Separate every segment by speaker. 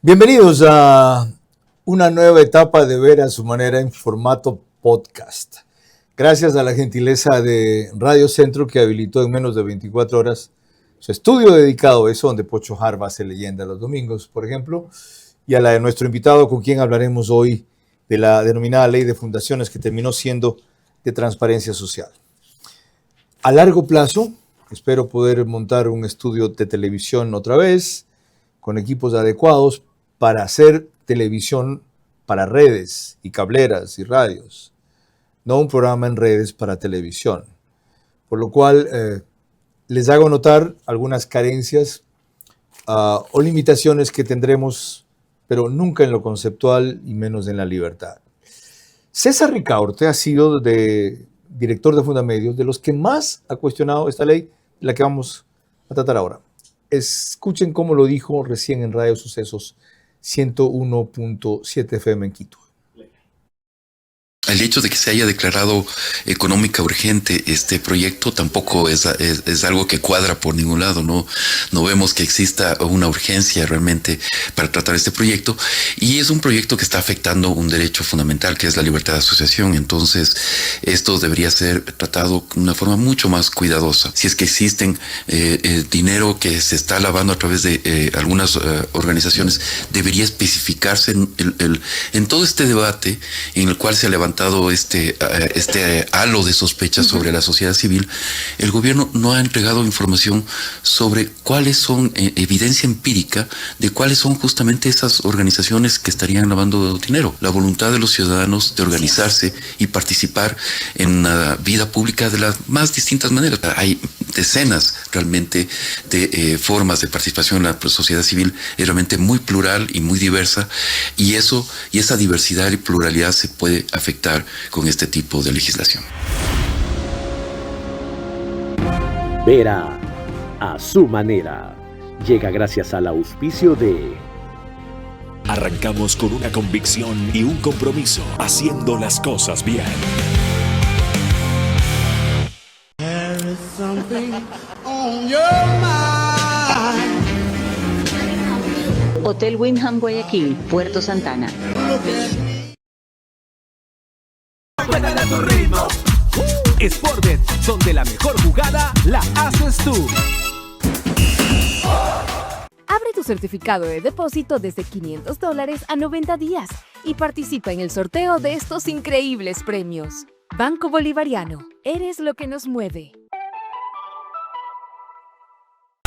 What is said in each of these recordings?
Speaker 1: Bienvenidos a una nueva etapa de ver a su manera en formato podcast. Gracias a la gentileza de Radio Centro que habilitó en menos de 24 horas su estudio dedicado a eso, donde Pocho Jarba hace leyenda los domingos, por ejemplo, y a la de nuestro invitado con quien hablaremos hoy de la denominada Ley de Fundaciones que terminó siendo de transparencia social. A largo plazo, espero poder montar un estudio de televisión otra vez, con equipos adecuados para hacer televisión para redes y cableras y radios, no un programa en redes para televisión. Por lo cual les hago notar algunas carencias o limitaciones que tendremos, pero nunca en lo conceptual y menos en la libertad. César Ricaurte ha sido director de Fundamedios, de los que más ha cuestionado esta ley, la que vamos a tratar ahora. Escuchen cómo lo dijo recién en Radio Sucesos 101.7 FM en Quito.
Speaker 2: El hecho de que se haya declarado económica urgente este proyecto tampoco es algo que cuadra por ningún lado. No vemos que exista una urgencia realmente para tratar este proyecto, y es un proyecto que está afectando un derecho fundamental, que es la libertad de asociación. Entonces esto debería ser tratado de una forma mucho más cuidadosa. Si es que existen dinero que se está lavando a través de algunas organizaciones, debería especificarse en todo este debate en el cual se ha levantado este halo de sospechas sobre la sociedad civil. El gobierno no ha entregado información sobre cuáles son evidencia empírica de cuáles son justamente esas organizaciones que estarían lavando dinero. La voluntad de los ciudadanos de organizarse y participar en la vida pública de las más distintas maneras. Hay decenas realmente de formas de participación en la sociedad civil, es realmente muy plural y muy diversa, y esa diversidad y pluralidad se puede afectar con este tipo de legislación.
Speaker 3: Vera a su manera llega gracias al auspicio de...
Speaker 4: Arrancamos con una convicción y un compromiso, haciendo las cosas bien.
Speaker 5: There is something on your mind.
Speaker 6: Hotel Wyndham Guayaquil, Puerto Santana.
Speaker 7: Juega a tu ritmo. Sportbet, donde la mejor jugada la haces tú.
Speaker 8: Abre tu certificado de depósito desde $500 a 90 días y participa en el sorteo de estos increíbles premios. Banco Bolivariano, eres lo que nos mueve.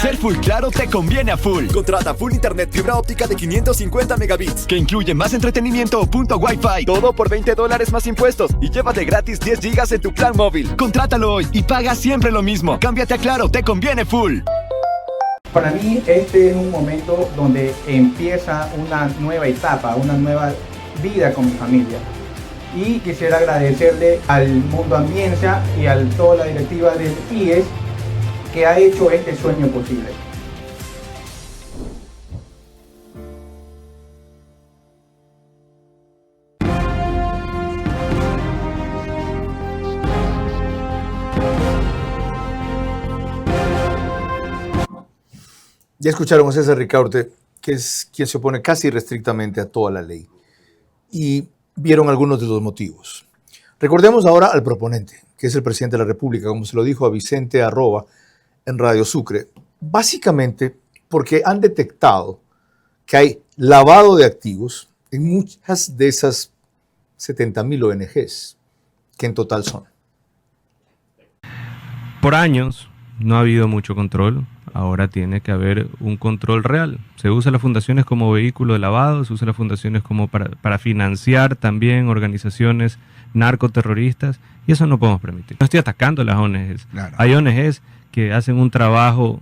Speaker 7: Ser full claro te conviene a full. Contrata full internet fibra óptica de 550 megabits, que incluye más entretenimiento o punto Wi-Fi. Todo por $20 más impuestos y llévate gratis 10 gigas en tu plan móvil. Contrátalo hoy y paga siempre lo mismo. Cámbiate a Claro, te conviene full.
Speaker 9: Para mí este es un momento donde empieza una nueva etapa, una nueva vida con mi familia. Y quisiera agradecerle al Mundo Ambienza y a toda la directiva del IES que ha hecho este sueño posible.
Speaker 1: Ya escucharon a César Ricaurte, que es quien se opone casi restrictamente a toda la ley, y vieron algunos de los motivos. Recordemos ahora al proponente, que es el presidente de la República, como se lo dijo a Vicente Arroba en Radio Sucre, básicamente porque han detectado que hay lavado de activos en muchas de esas 70.000 ONGs, que en total son.
Speaker 10: Por años no ha habido mucho control, ahora tiene que haber un control real. Se usa las fundaciones como vehículo de lavado, se usa las fundaciones como para financiar también organizaciones narcoterroristas, y eso no podemos permitir. No estoy atacando a las ONGs. Claro. Hay ONGs que hacen un trabajo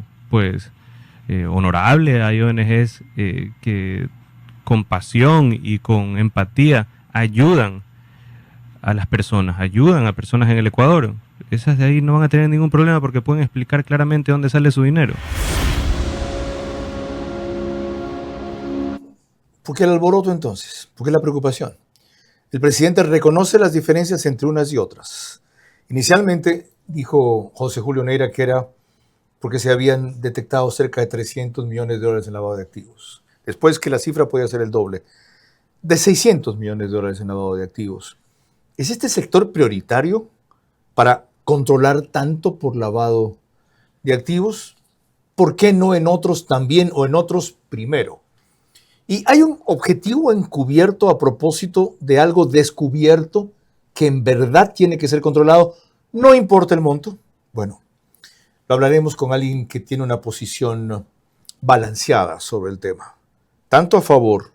Speaker 10: honorable, hay ONGs que con pasión y con empatía ayudan a personas en el Ecuador. Esas de ahí no van a tener ningún problema porque pueden explicar claramente dónde sale su dinero.
Speaker 1: ¿Por qué el alboroto entonces? ¿Por qué la preocupación? El presidente reconoce las diferencias entre unas y otras. Inicialmente dijo José Julio Neira que era porque se habían detectado cerca de $300 millones en lavado de activos. después que la cifra podía ser el doble, de 600 millones de dólares en lavado de activos. ¿Es este sector prioritario para controlar tanto por lavado de activos? ¿Por qué no en otros también o en otros primero? ¿Y hay un objetivo encubierto a propósito de algo descubierto que en verdad tiene que ser controlado? No importa el monto. Bueno, lo hablaremos con alguien que tiene una posición balanceada sobre el tema, tanto a favor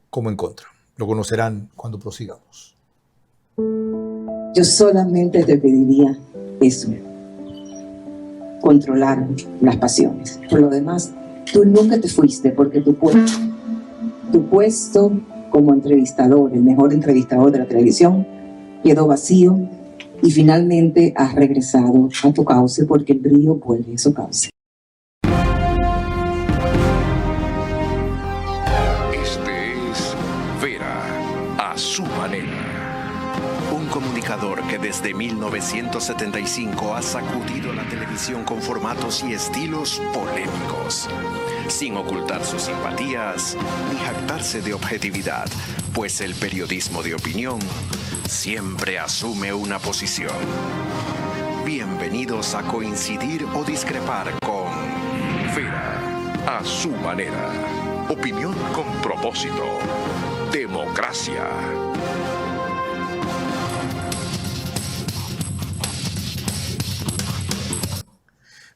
Speaker 1: como en contra. Lo conocerán cuando prosigamos.
Speaker 11: Yo solamente te pediría eso, controlar las pasiones. Por lo demás, tú nunca te fuiste porque tu puesto como entrevistador, el mejor entrevistador de la televisión, quedó vacío y finalmente has regresado a tu cauce porque el brillo vuelve a su cauce.
Speaker 12: Este es Vera a su manera. Un comunicador que desde 1975 ha sacudido la televisión con formatos y estilos polémicos, sin ocultar sus simpatías ni jactarse de objetividad, pues el periodismo de opinión siempre asume una posición. Bienvenidos a coincidir o discrepar con Vera a su manera. Opinión con propósito. Democracia.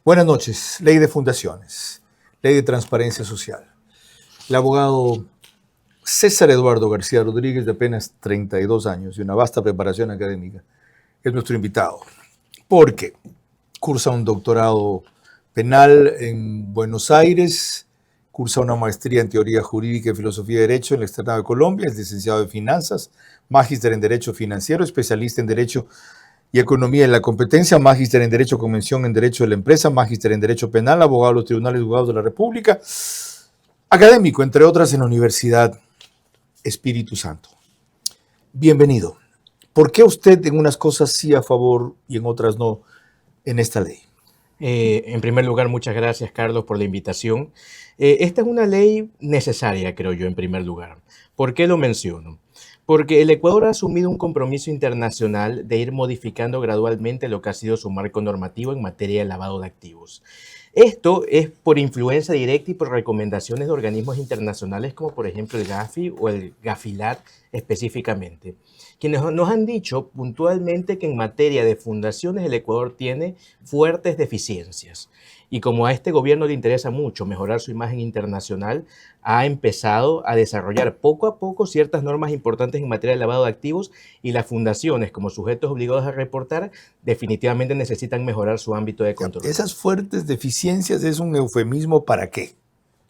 Speaker 1: Buenas noches. Ley de fundaciones, ley de transparencia social. El abogado César Eduardo García Rodríguez, de apenas 32 años y una vasta preparación académica, es nuestro invitado, porque cursa un doctorado penal en Buenos Aires, cursa una maestría en teoría jurídica y filosofía de derecho en el Externado de Colombia, es licenciado en finanzas, magíster en derecho financiero, especialista en derecho y economía de la competencia, magíster en derecho con mención en derecho de la empresa, magíster en derecho penal, abogado de los tribunales y juzgados de la República, académico, entre otras, en la Universidad Espíritu Santo. Bienvenido. ¿Por qué usted en unas cosas sí a favor y en otras no en esta ley?
Speaker 13: En primer lugar, muchas gracias, Carlos, por la invitación. Esta es una ley necesaria, creo yo, en primer lugar. ¿Por qué lo menciono? Porque el Ecuador ha asumido un compromiso internacional de ir modificando gradualmente lo que ha sido su marco normativo en materia de lavado de activos. Esto es por influencia directa y por recomendaciones de organismos internacionales como por ejemplo el GAFI o el GAFILAT específicamente, quienes nos han dicho puntualmente que en materia de fundaciones el Ecuador tiene fuertes deficiencias. Y como a este gobierno le interesa mucho mejorar su imagen internacional, ha empezado a desarrollar poco a poco ciertas normas importantes en materia de lavado de activos y las fundaciones, como sujetos obligados a reportar, definitivamente necesitan mejorar su ámbito de control.
Speaker 1: Esas fuertes deficiencias es un eufemismo ¿para qué?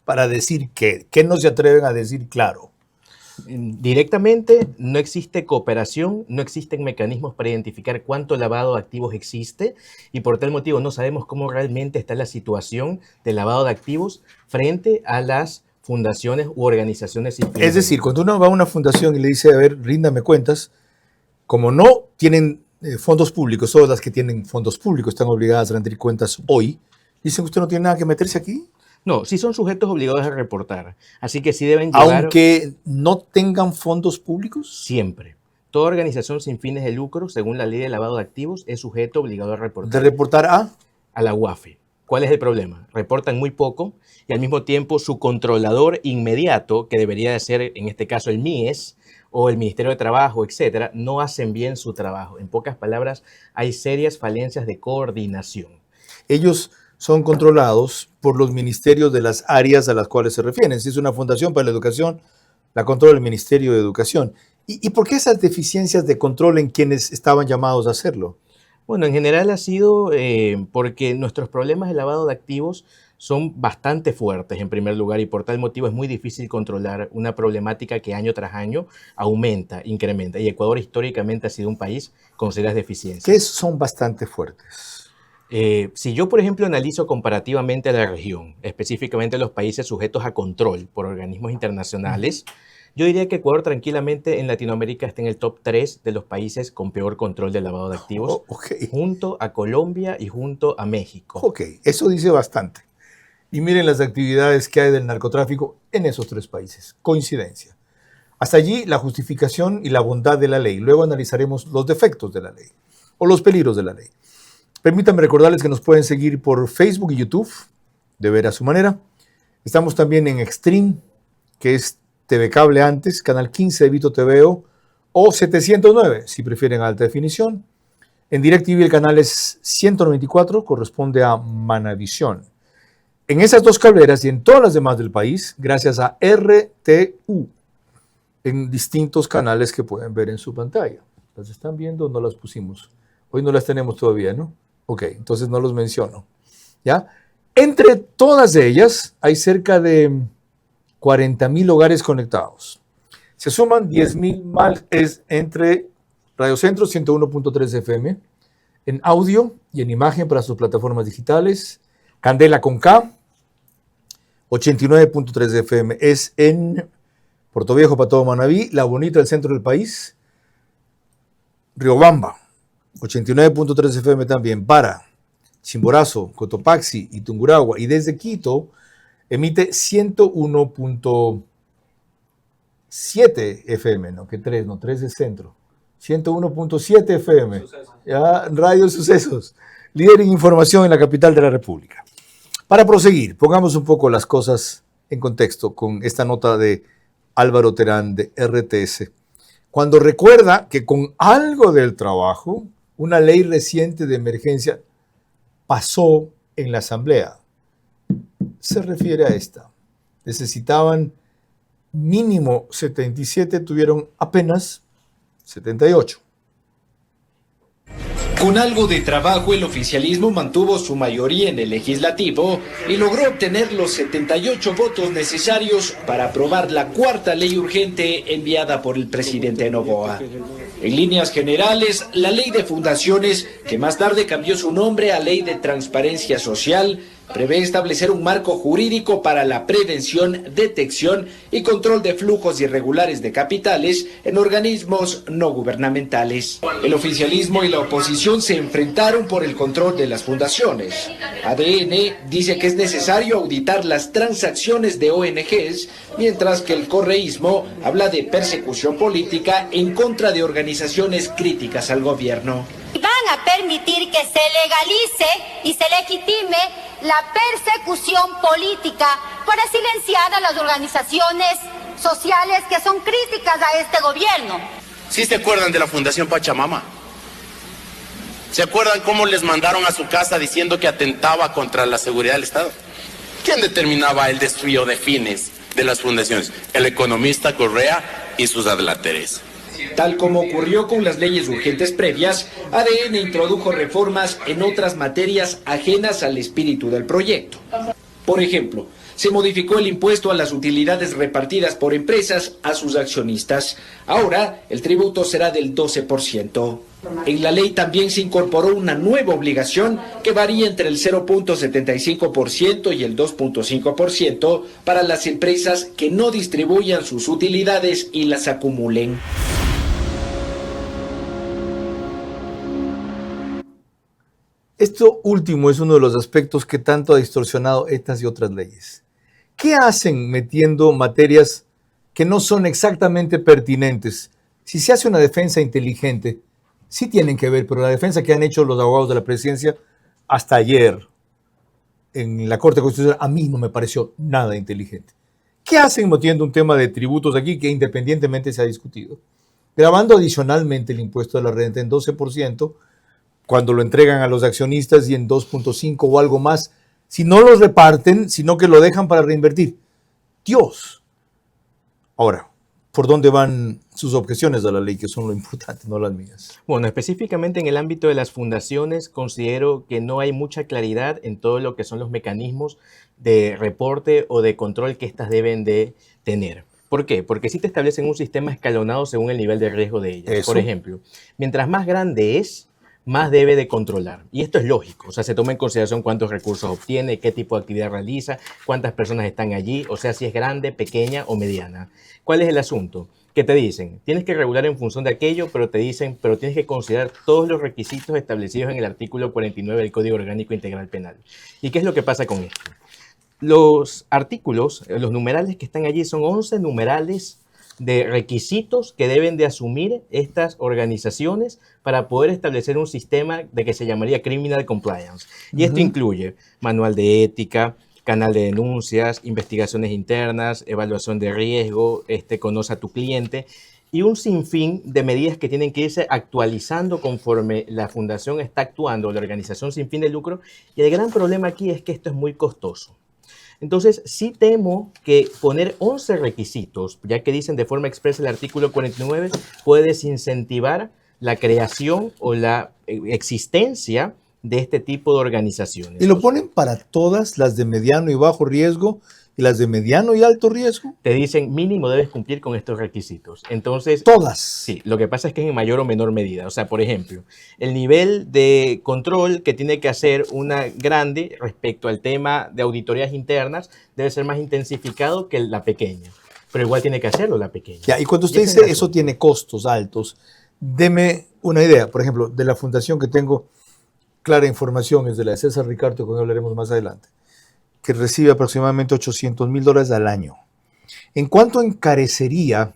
Speaker 1: Para decir qué. ¿Qué no se atreven a decir claro?
Speaker 13: Directamente no existe cooperación, no existen mecanismos para identificar cuánto lavado de activos existe y por tal motivo no sabemos cómo realmente está la situación de lavado de activos frente a las fundaciones u organizaciones sin fines.
Speaker 1: Es decir, cuando uno va a una fundación y le dice, a ver, ríndame cuentas, como no tienen fondos públicos, todas las que tienen fondos públicos están obligadas a rendir cuentas hoy, dicen, ¿usted no tiene nada que meterse aquí?
Speaker 13: No, sí son sujetos obligados a reportar, así que sí deben llevar...
Speaker 1: ¿Aunque no tengan fondos públicos?
Speaker 13: Siempre. Toda organización sin fines de lucro, según la ley de lavado de activos, es sujeto obligado a reportar.
Speaker 1: ¿De reportar a?
Speaker 13: A la UAFE. ¿Cuál es el problema? Reportan muy poco y al mismo tiempo su controlador inmediato, que debería de ser en este caso el MIES o el Ministerio de Trabajo, etcétera, no hacen bien su trabajo. En pocas palabras, hay serias falencias de coordinación.
Speaker 1: Ellos son controlados por los ministerios de las áreas a las cuales se refieren. Si es una fundación para la educación, la controla el Ministerio de Educación. ¿Y por qué esas deficiencias de control en quienes estaban llamados a hacerlo?
Speaker 13: Bueno, en general ha sido porque nuestros problemas de lavado de activos son bastante fuertes en primer lugar y por tal motivo es muy difícil controlar una problemática que año tras año aumenta, incrementa. Y Ecuador históricamente ha sido un país con serias deficiencias.
Speaker 1: ¿Qué son bastante fuertes?
Speaker 13: Si yo, por ejemplo, analizo comparativamente a la región, específicamente los países sujetos a control por organismos internacionales, yo diría que Ecuador tranquilamente en Latinoamérica está en el top 3 de los países con peor control del lavado de activos, junto a Colombia y junto a México.
Speaker 1: Ok, eso dice bastante. Y miren las actividades que hay del narcotráfico en esos 3 países. Coincidencia. Hasta allí la justificación y la bondad de la ley. Luego analizaremos los defectos de la ley o los peligros de la ley. Permítanme recordarles que nos pueden seguir por Facebook y YouTube, de ver a su manera. Estamos también en Extreme, que es TV Cable antes, Canal 15 de Vito TVO, o 709, si prefieren alta definición. En DirecTV el canal es 194, corresponde a Manavisión. En esas 2 cableras y en todas las demás del país, gracias a RTU, en distintos canales que pueden ver en su pantalla. ¿Las están viendo o no las pusimos? Hoy no las tenemos todavía, ¿no? Ok, entonces no los menciono. ¿Ya? Entre todas ellas hay cerca de 40,000 hogares conectados. Se suman 10,000 más entre Radio Centro 101.3 FM, en audio y en imagen para sus plataformas digitales. Candela con K, 89.3 FM, es en Puerto Viejo para todo Manabí, La Bonita del centro del país. Riobamba, 89.3 FM también para Chimborazo, Cotopaxi y Tungurahua. Y desde Quito emite 101.7 FM, no, que 3, no, 3 de centro. 101.7 FM, ya, Radio Sucesos, líder en información en la capital de la República. Para proseguir, pongamos un poco las cosas en contexto con esta nota de Álvaro Terán de RTS, cuando recuerda que con algo del trabajo, una ley reciente de emergencia pasó en la Asamblea. Se refiere a esta. Necesitaban mínimo 77, tuvieron apenas 78.
Speaker 14: Con algo de trabajo, el oficialismo mantuvo su mayoría en el legislativo y logró obtener los 78 votos necesarios para aprobar la 4ª ley urgente enviada por el presidente Noboa. En líneas generales, la ley de fundaciones, que más tarde cambió su nombre a Ley de Transparencia Social, prevé establecer un marco jurídico para la prevención, detección y control de flujos irregulares de capitales en organismos no gubernamentales. El oficialismo y la oposición se enfrentaron por el control de las fundaciones. ADN dice que es necesario auditar las transacciones de ONGs, mientras que el correísmo habla de persecución política en contra de organizaciones críticas al gobierno.
Speaker 15: Van a permitir que se legalice y se legitime la persecución política para silenciar a las organizaciones sociales que son críticas a este gobierno.
Speaker 16: ¿Sí se acuerdan de la Fundación Pachamama? ¿Se acuerdan cómo les mandaron a su casa diciendo que atentaba contra la seguridad del Estado? ¿Quién determinaba el desvío de fines de las fundaciones? El economista Correa y sus adláteres.
Speaker 14: Tal como ocurrió con las leyes urgentes previas, ADN introdujo reformas en otras materias ajenas al espíritu del proyecto. Por ejemplo, se modificó el impuesto a las utilidades repartidas por empresas a sus accionistas. Ahora, el tributo será del 12%. En la ley también se incorporó una nueva obligación que varía entre el 0.75% y el 2.5% para las empresas que no distribuyan sus utilidades y las acumulen.
Speaker 1: Esto último es uno de los aspectos que tanto ha distorsionado estas y otras leyes. ¿Qué hacen metiendo materias que no son exactamente pertinentes? Si se hace una defensa inteligente, sí tienen que ver, pero la defensa que han hecho los abogados de la presidencia hasta ayer en la Corte Constitucional a mí no me pareció nada inteligente. ¿Qué hacen metiendo un tema de tributos aquí que independientemente se ha discutido? Grabando adicionalmente el impuesto de la renta en 12%, cuando lo entregan a los accionistas y en 2.5 o algo más, si no los reparten, sino que lo dejan para reinvertir. Dios. Ahora, ¿por dónde van sus objeciones a la ley, que son lo importante, no las mías?
Speaker 13: Bueno, específicamente en el ámbito de las fundaciones, considero que no hay mucha claridad en todo lo que son los mecanismos de reporte o de control que éstas deben de tener. ¿Por qué? Porque sí te establecen un sistema escalonado según el nivel de riesgo de ellas.
Speaker 1: Eso.
Speaker 13: Por ejemplo, mientras más grande es, más debe de controlar. Y esto es lógico, o sea, se toma en consideración cuántos recursos obtiene, qué tipo de actividad realiza, cuántas personas están allí, o sea, si es grande, pequeña o mediana. ¿Cuál es el asunto? Que te dicen, tienes que regular en función de aquello, pero te dicen, pero tienes que considerar todos los requisitos establecidos en el artículo 49 del Código Orgánico Integral Penal. ¿Y qué es lo que pasa con esto? Los artículos, los numerales que están allí son 11 numerales de requisitos que deben de asumir estas organizaciones para poder establecer un sistema de que se llamaría Criminal Compliance. Y esto incluye manual de ética, canal de denuncias, investigaciones internas, evaluación de riesgo, conoce a tu cliente y un sinfín de medidas que tienen que irse actualizando conforme la fundación está actuando, la organización sin fin de lucro. Y el gran problema aquí es que esto es muy costoso. Entonces, sí temo que poner 11 requisitos, ya que dicen de forma expresa el artículo 49, puede desincentivar la creación o la existencia de este tipo de organizaciones.
Speaker 1: ¿Y lo ponen para todas las de mediano y bajo riesgo y las de mediano y alto riesgo?
Speaker 13: Te dicen mínimo debes cumplir con estos requisitos. Entonces,
Speaker 1: ¿todas?
Speaker 13: Sí, lo que pasa es que es en mayor o menor medida. O sea, por ejemplo, el nivel de control que tiene que hacer una grande respecto al tema de auditorías internas debe ser más intensificado que la pequeña. Pero igual tiene que hacerlo la pequeña.
Speaker 1: Ya, y cuando usted dice eso tiene costos altos, deme una idea. Por ejemplo, de la fundación que tengo clara información es de la de César Ricardo, con que hablaremos más adelante, que recibe aproximadamente $800,000 al año. ¿En cuánto encarecería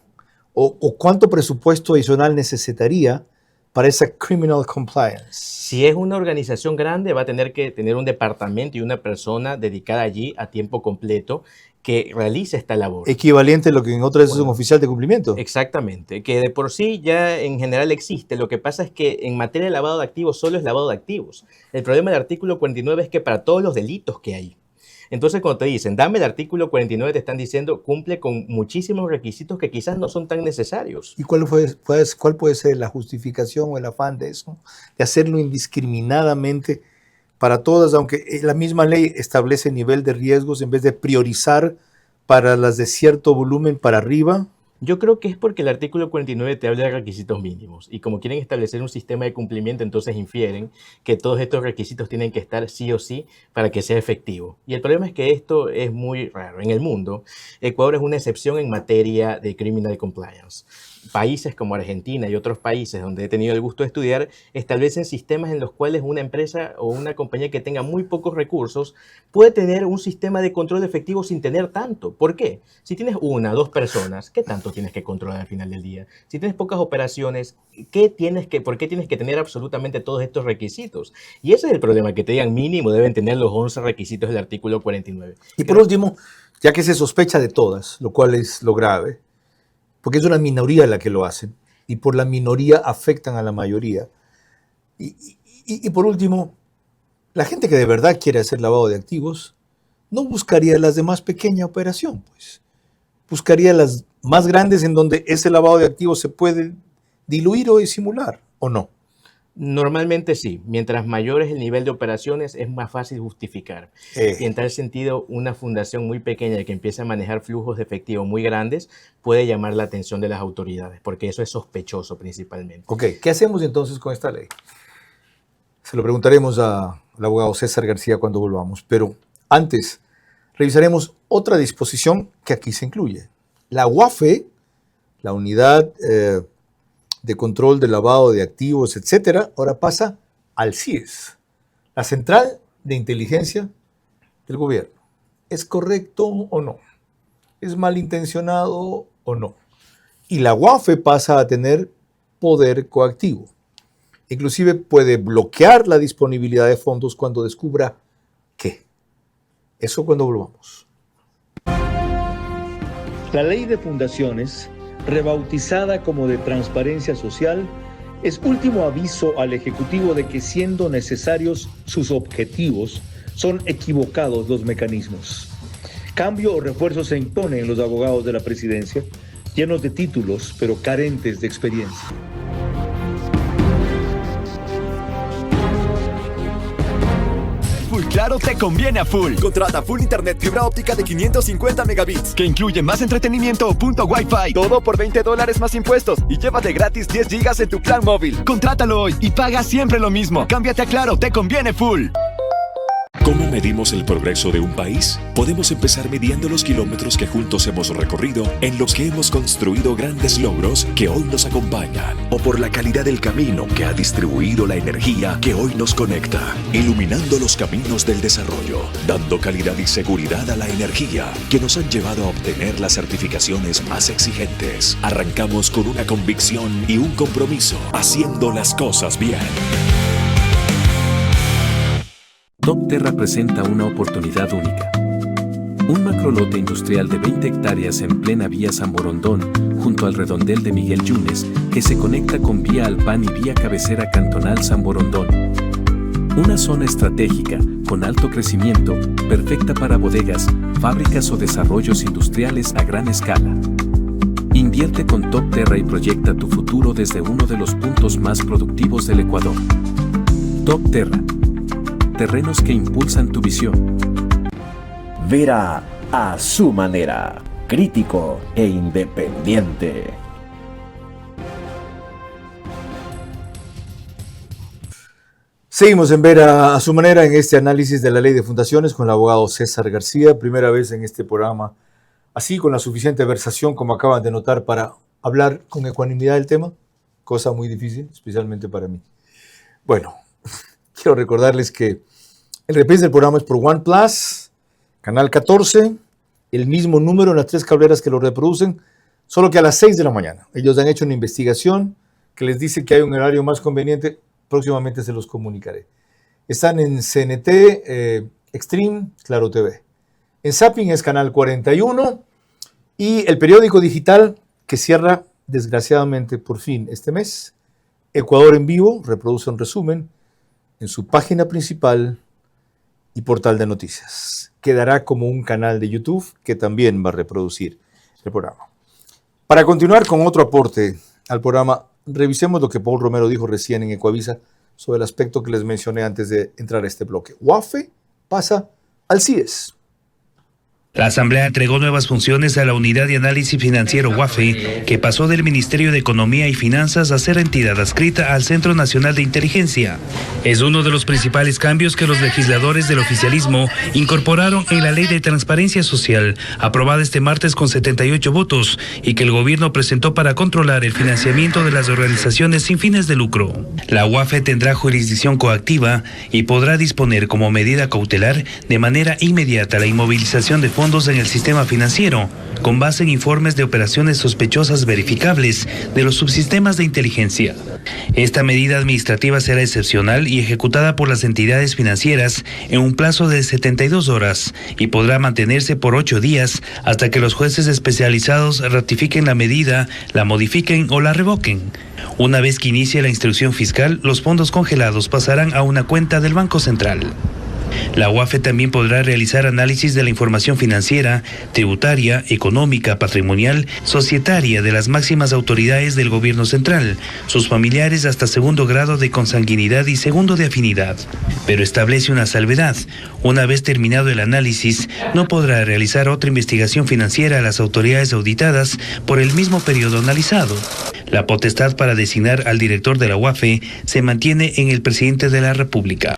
Speaker 1: o cuánto presupuesto adicional necesitaría para esa criminal compliance?
Speaker 13: Si es una organización grande, va a tener que tener un departamento y una persona dedicada allí a tiempo completo que realice esta labor.
Speaker 1: Equivalente a lo que en otras es un oficial de cumplimiento.
Speaker 13: Exactamente, que de por sí ya en general existe. Lo que pasa es que en materia de lavado de activos solo es lavado de activos. El problema del artículo 49 es que para todos los delitos que hay. Entonces, cuando te dicen, dame el artículo 49, te están diciendo, cumple con muchísimos requisitos que quizás no son tan necesarios.
Speaker 1: ¿Y cuál puede ser la justificación o el afán de eso? De hacerlo indiscriminadamente para todas, aunque la misma ley establece nivel de riesgos en vez de priorizar para las de cierto volumen para arriba.
Speaker 13: Yo creo que es porque el artículo 49 te habla de requisitos mínimos y como quieren establecer un sistema de cumplimiento, entonces infieren que todos estos requisitos tienen que estar sí o sí para que sea efectivo. Y el problema es que esto es muy raro. En el mundo, Ecuador es una excepción en materia de criminal compliance. Países como Argentina y otros países donde he tenido el gusto de estudiar establecen sistemas en los cuales una empresa o una compañía que tenga muy pocos recursos puede tener un sistema de control efectivo sin tener tanto. ¿Por qué? Si tienes una o dos personas, ¿qué tanto tienes que controlar al final del día? Si tienes pocas operaciones, ¿por qué tienes que tener absolutamente todos estos requisitos? Y ese es el problema, que te digan mínimo deben tener los 11 requisitos del artículo 49.
Speaker 1: Y por último, ya que se sospecha de todas, lo cual es lo grave, porque es una minoría la que lo hacen, y por la minoría afectan a la mayoría. Y por último, la gente que de verdad quiere hacer lavado de activos no buscaría las de más pequeña operación, pues. Buscaría las más grandes en donde ese lavado de activos se puede diluir o disimular, ¿o no?
Speaker 13: Normalmente sí. Mientras mayor es el nivel de operaciones, es más fácil justificar. Y en tal sentido, una fundación muy pequeña que empieza a manejar flujos de efectivo muy grandes puede llamar la atención de las autoridades, porque eso es sospechoso principalmente.
Speaker 1: Ok, ¿qué hacemos entonces con esta ley? Se lo preguntaremos al abogado César García cuando volvamos, pero antes revisaremos otra disposición que aquí se incluye. La UAFE, la unidad de control de lavado de activos, etcétera, ahora pasa al CIES, la Central de Inteligencia del Gobierno. ¿Es correcto o no? ¿Es malintencionado o no? Y la UAFE pasa a tener poder coactivo. Inclusive puede bloquear la disponibilidad de fondos cuando descubra qué. Eso cuando volvamos.
Speaker 17: La ley de fundaciones, rebautizada como de transparencia social, es último aviso al Ejecutivo de que, siendo necesarios sus objetivos, son equivocados los mecanismos. Cambio o refuerzo se impone en los abogados de la presidencia, llenos de títulos pero carentes de experiencia.
Speaker 7: Full Claro te conviene a full. Contrata full internet fibra óptica de 550 megabits, que incluye más entretenimiento o punto Wi-Fi. Todo por $20 más impuestos y llévate gratis 10 gigas en tu plan móvil. Contrátalo hoy y paga siempre lo mismo. Cámbiate a Claro, te conviene full.
Speaker 4: ¿Cómo medimos el progreso de un país? Podemos empezar midiendo los kilómetros que juntos hemos recorrido, en los que hemos construido grandes logros que hoy nos acompañan, o por la calidad del camino que ha distribuido la energía que hoy nos conecta, iluminando los caminos del desarrollo, dando calidad y seguridad a la energía que nos han llevado a obtener las certificaciones más exigentes. Arrancamos con una convicción y un compromiso, haciendo las cosas bien.
Speaker 3: Top Terra presenta una oportunidad única. Un macrolote industrial de 20 hectáreas en plena vía San Borondón, junto al redondel de Miguel Yunes, que se conecta con vía Alpán y vía cabecera cantonal San Borondón. Una zona estratégica, con alto crecimiento, perfecta para bodegas, fábricas o desarrollos industriales a gran escala. Invierte con Top Terra y proyecta tu futuro desde uno de los puntos más productivos del Ecuador. Top Terra. Terrenos que impulsan tu visión.
Speaker 18: Vera a su manera, crítico e independiente.
Speaker 1: Seguimos en Vera a su manera en este análisis de la ley de fundaciones con el abogado César García. Primera vez en este programa, así con la suficiente versación como acaban de notar para hablar con ecuanimidad del tema, cosa muy difícil, especialmente para mí. Bueno, quiero recordarles que el reprise del programa es por OnePlus, canal 14, el mismo número en las 3 cableras que lo reproducen, solo que a las 6 de la mañana. Ellos han hecho una investigación que les dice que hay un horario más conveniente, próximamente se los comunicaré. Están en CNT, Extreme, Claro TV. En Zapping es canal 41 y el periódico digital que cierra, desgraciadamente, por fin este mes, Ecuador en Vivo, reproduce un resumen en su página principal y portal de noticias. Quedará como un canal de YouTube que también va a reproducir el programa. Para continuar con otro aporte al programa, revisemos lo que Paul Romero dijo recién en Ecuavisa sobre el aspecto que les mencioné antes de entrar a este bloque. UAFE pasa al CIES.
Speaker 19: La Asamblea entregó nuevas funciones a la Unidad de Análisis Financiero UAFE, que pasó del Ministerio de Economía y Finanzas a ser entidad adscrita al Centro Nacional de Inteligencia. Es uno de los principales cambios que los legisladores del oficialismo incorporaron en la Ley de Transparencia Social, aprobada este martes con 78 votos, y que el gobierno presentó para controlar el financiamiento de las organizaciones sin fines de lucro. La UAFE tendrá jurisdicción coactiva y podrá disponer como medida cautelar de manera inmediata la inmovilización de fondos en el sistema financiero, con base en informes de operaciones sospechosas verificables de los subsistemas de inteligencia. Esta medida administrativa será excepcional y ejecutada por las entidades financieras en un plazo de 72 horas y podrá mantenerse por 8 días hasta que los jueces especializados ratifiquen la medida, la modifiquen o la revoquen. Una vez que inicie la instrucción fiscal, los fondos congelados pasarán a una cuenta del Banco Central. La UAFE también podrá realizar análisis de la información financiera, tributaria, económica, patrimonial, societaria de las máximas autoridades del gobierno central, sus familiares hasta segundo grado de consanguinidad y segundo de afinidad. Pero establece una salvedad. Una vez terminado el análisis, no podrá realizar otra investigación financiera a las autoridades auditadas por el mismo periodo analizado. La potestad para designar al director de la UAFE se mantiene en el presidente de la República.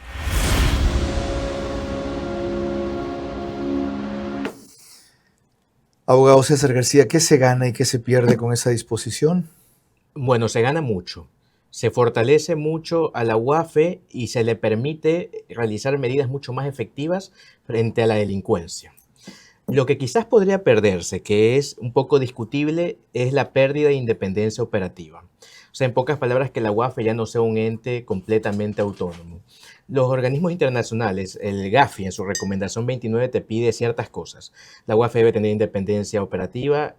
Speaker 1: Abogado César García, ¿qué se gana y qué se pierde con esa disposición?
Speaker 13: Bueno, se gana mucho. Se fortalece mucho a la UAFE y se le permite realizar medidas mucho más efectivas frente a la delincuencia. Lo que quizás podría perderse, que es un poco discutible, es la pérdida de independencia operativa. O sea, en pocas palabras, que la UAFE ya no sea un ente completamente autónomo. Los organismos internacionales, el GAFI, en su recomendación 29, te pide ciertas cosas. La UAFE debe tener independencia operativa,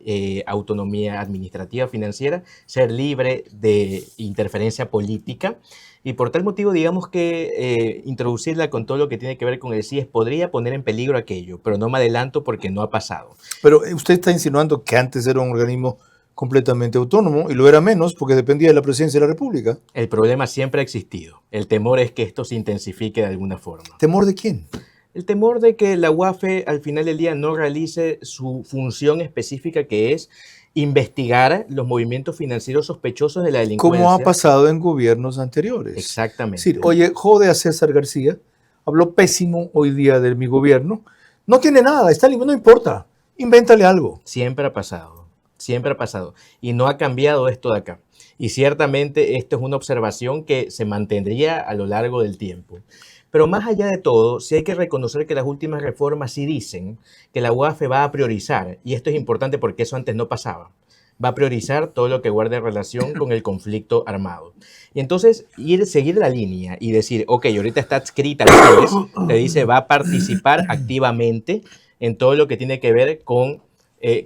Speaker 13: autonomía administrativa, financiera, ser libre de interferencia política. Y por tal motivo, digamos que introducirla con todo lo que tiene que ver con el CIES podría poner en peligro aquello, pero no me adelanto porque no ha pasado.
Speaker 1: Pero usted está insinuando que antes era un organismo completamente autónomo y lo era menos porque dependía de la presidencia de la República.
Speaker 13: El problema siempre ha existido. El temor es que esto se intensifique de alguna forma.
Speaker 1: ¿Temor de quién?
Speaker 13: El temor de que la UAFE al final del día no realice su función específica, que es investigar los movimientos financieros sospechosos de la delincuencia.
Speaker 1: Como ha pasado en gobiernos anteriores.
Speaker 13: Exactamente.
Speaker 1: Sí, oye, jode a César García habló pésimo hoy día de mi gobierno. No tiene nada, está libre, no importa, invéntale algo.
Speaker 13: Siempre ha pasado, siempre ha pasado. Y no ha cambiado esto de acá. Y ciertamente esto es una observación que se mantendría a lo largo del tiempo. Pero más allá de todo, sí hay que reconocer que las últimas reformas sí dicen que la UAFE va a priorizar, y esto es importante porque eso antes no pasaba, va a priorizar todo lo que guarde relación con el conflicto armado. Y entonces seguir la línea y decir, ok, ahorita está adscrita al CES, te dice va a participar activamente en todo lo que tiene que ver con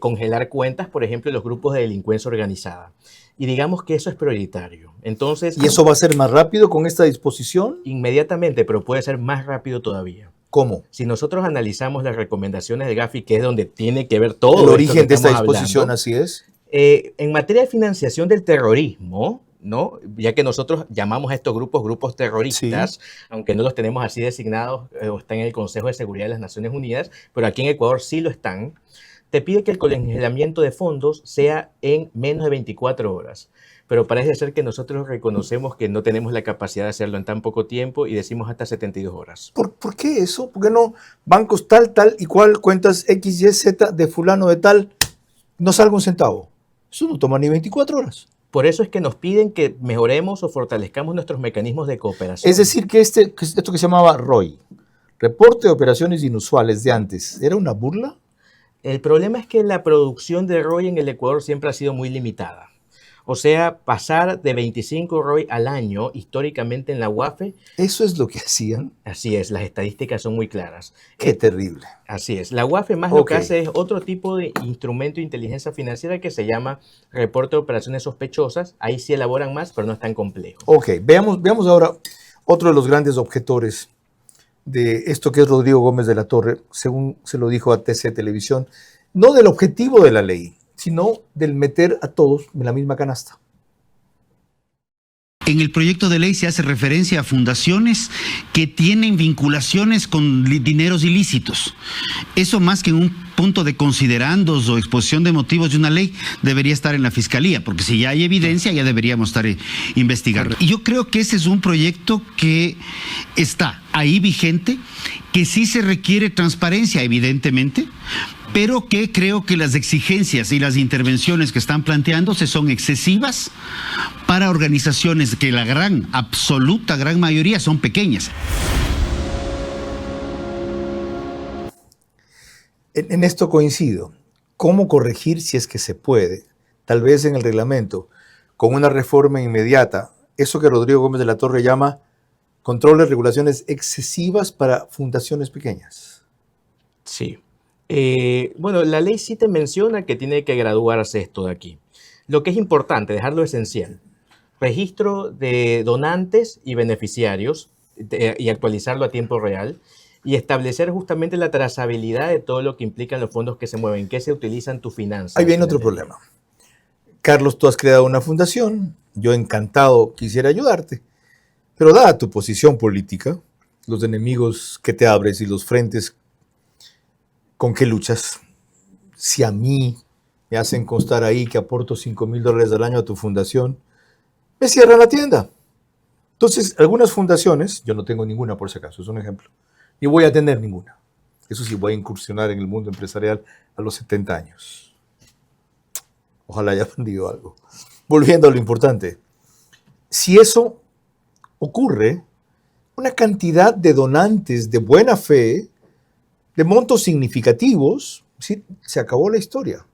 Speaker 13: congelar cuentas, por ejemplo, en los grupos de delincuencia organizada. Y digamos que eso es prioritario. Entonces,
Speaker 1: ¿y eso va a ser más rápido con esta disposición?
Speaker 13: Inmediatamente, pero puede ser más rápido todavía.
Speaker 1: ¿Cómo?
Speaker 13: Si nosotros analizamos las recomendaciones de Gafi, que es donde tiene que ver todo
Speaker 1: el origen de esta disposición,
Speaker 13: hablando,
Speaker 1: así es.
Speaker 13: En materia de financiación del terrorismo, ¿no? Ya que nosotros llamamos a estos grupos terroristas, sí, aunque no los tenemos así designados o están en el Consejo de Seguridad de las Naciones Unidas, pero aquí en Ecuador sí lo están, te pide que el congelamiento de fondos sea en menos de 24 horas. Pero parece ser que nosotros reconocemos que no tenemos la capacidad de hacerlo en tan poco tiempo y decimos hasta 72 horas.
Speaker 1: ¿Por qué eso? ¿Por qué no bancos tal y cual, cuentas X, Y, Z de fulano de tal, no salga un centavo? Eso no toma ni 24 horas.
Speaker 13: Por eso es que nos piden que mejoremos o fortalezcamos nuestros mecanismos de cooperación.
Speaker 1: Es decir, que esto que se llamaba ROI, Reporte de Operaciones Inusuales de antes, ¿era una burla?
Speaker 13: El problema es que la producción de ROI en el Ecuador siempre ha sido muy limitada. O sea, pasar de 25 ROI al año, históricamente en la UAFE.
Speaker 1: ¿Eso es lo que hacían?
Speaker 13: Así es, las estadísticas son muy claras.
Speaker 1: ¡Qué terrible!
Speaker 13: Así es. La UAFE más lo que hace es otro tipo de instrumento de inteligencia financiera que se llama reporte de operaciones sospechosas. Ahí sí elaboran más, pero no es tan complejo.
Speaker 1: Ok, veamos ahora otro de los grandes objetores de esto que es Rodrigo Gómez de la Torre, según se lo dijo a TC Televisión, no del objetivo de la ley, sino del meter a todos en la misma canasta.
Speaker 20: En el proyecto de ley se hace referencia a fundaciones que tienen vinculaciones con dineros ilícitos. Eso, más que en un punto de considerandos o exposición de motivos de una ley, debería estar en la Fiscalía, porque si ya hay evidencia, ya deberíamos estar investigando. Y yo creo que ese es un proyecto que está ahí vigente, que sí se requiere transparencia, evidentemente, pero que creo que las exigencias y las intervenciones que están planteándose son excesivas para organizaciones que la absoluta gran mayoría son pequeñas.
Speaker 1: En esto coincido. ¿Cómo corregir, si es que se puede, tal vez en el reglamento, con una reforma inmediata, eso que Rodrigo Gómez de la Torre llama controles, regulaciones excesivas para fundaciones pequeñas?
Speaker 13: Sí. Bueno, la ley sí te menciona que tiene que graduarse esto de aquí. Lo que es importante, dejarlo esencial. Registro de donantes y beneficiarios y actualizarlo a tiempo real y establecer justamente la trazabilidad de todo lo que implican los fondos que se mueven, qué se utilizan tus finanzas.
Speaker 1: Ahí viene otro problema. Carlos, tú has creado una fundación, yo encantado quisiera ayudarte, pero dada tu posición política, los enemigos que te abres y los frentes con que luchas, si a mí me hacen constar ahí que aporto $5,000 al año a tu fundación, me cierran la tienda. Entonces, algunas fundaciones, yo no tengo ninguna por si acaso, es un ejemplo, ni voy a tener ninguna. Eso sí, voy a incursionar en el mundo empresarial a los 70 años. Ojalá haya aprendido algo. Volviendo a lo importante, si eso ocurre, una cantidad de donantes de buena fe, de montos significativos, ¿sí? Se acabó la historia.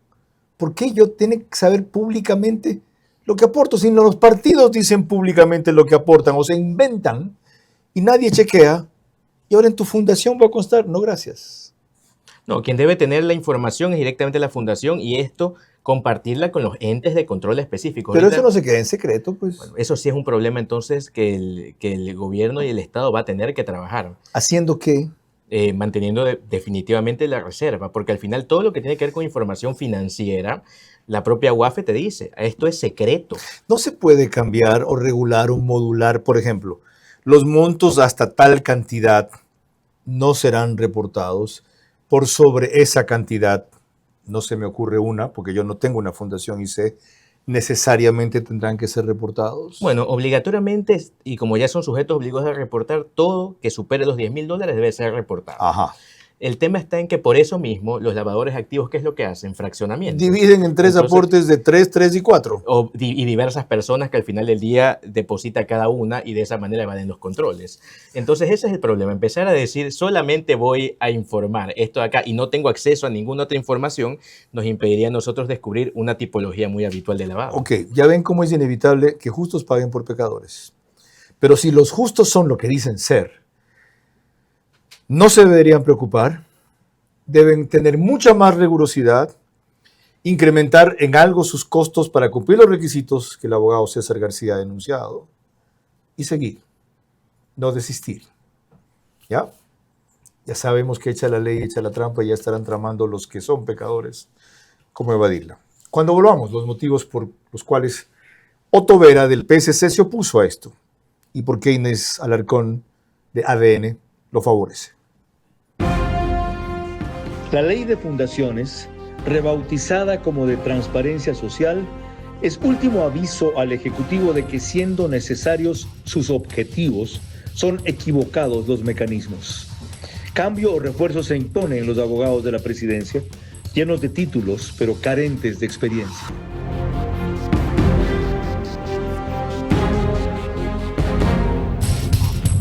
Speaker 1: ¿Por qué yo tengo que saber públicamente lo que aporto? Si no, los partidos dicen públicamente lo que aportan o se inventan y nadie chequea, y ahora en tu fundación va a constar, no, gracias.
Speaker 13: No, quien debe tener la información es directamente la fundación y esto compartirla con los entes de control específicos.
Speaker 1: Pero ahorita, eso no se queda en secreto, pues.
Speaker 13: Bueno, eso sí es un problema entonces que el gobierno y el Estado va a tener que trabajar.
Speaker 1: ¿Haciendo qué?
Speaker 13: Manteniendo definitivamente la reserva, porque al final todo lo que tiene que ver con información financiera, la propia UAFE te dice, esto es secreto.
Speaker 1: No se puede cambiar o regular o modular, por ejemplo, los montos hasta tal cantidad no serán reportados, por sobre esa cantidad, no se me ocurre una, porque yo no tengo una fundación y sé necesariamente tendrán que ser reportados?
Speaker 13: Bueno, obligatoriamente, y como ya son sujetos obligados a reportar, todo que supere los $10,000 debe ser reportado.
Speaker 1: Ajá.
Speaker 13: El tema está en que por eso mismo los lavadores activos, ¿qué es lo que hacen? Fraccionamiento.
Speaker 1: Dividen en 3 aportes de 3, 3 y 4.
Speaker 13: Y diversas personas que al final del día deposita cada una y de esa manera evaden los controles. Entonces ese es el problema. Empezar a decir solamente voy a informar esto de acá y no tengo acceso a ninguna otra información nos impediría a nosotros descubrir una tipología muy habitual de lavado.
Speaker 1: Ok, ya ven cómo es inevitable que justos paguen por pecadores. Pero si los justos son lo que dicen ser, no se deberían preocupar, deben tener mucha más rigurosidad, incrementar en algo sus costos para cumplir los requisitos que el abogado César García ha denunciado y seguir, no desistir. ¿Ya? Ya sabemos que echa la ley, echa la trampa y ya estarán tramando los que son pecadores cómo evadirla. Cuando volvamos, los motivos por los cuales Otto Vera del PSC se opuso a esto y por qué Inés Alarcón de ADN lo favorece.
Speaker 17: La ley de fundaciones, rebautizada como de transparencia social, es último aviso al Ejecutivo de que, siendo necesarios sus objetivos, son equivocados los mecanismos. Cambio o refuerzo se impone en los abogados de la presidencia, llenos de títulos pero carentes de experiencia.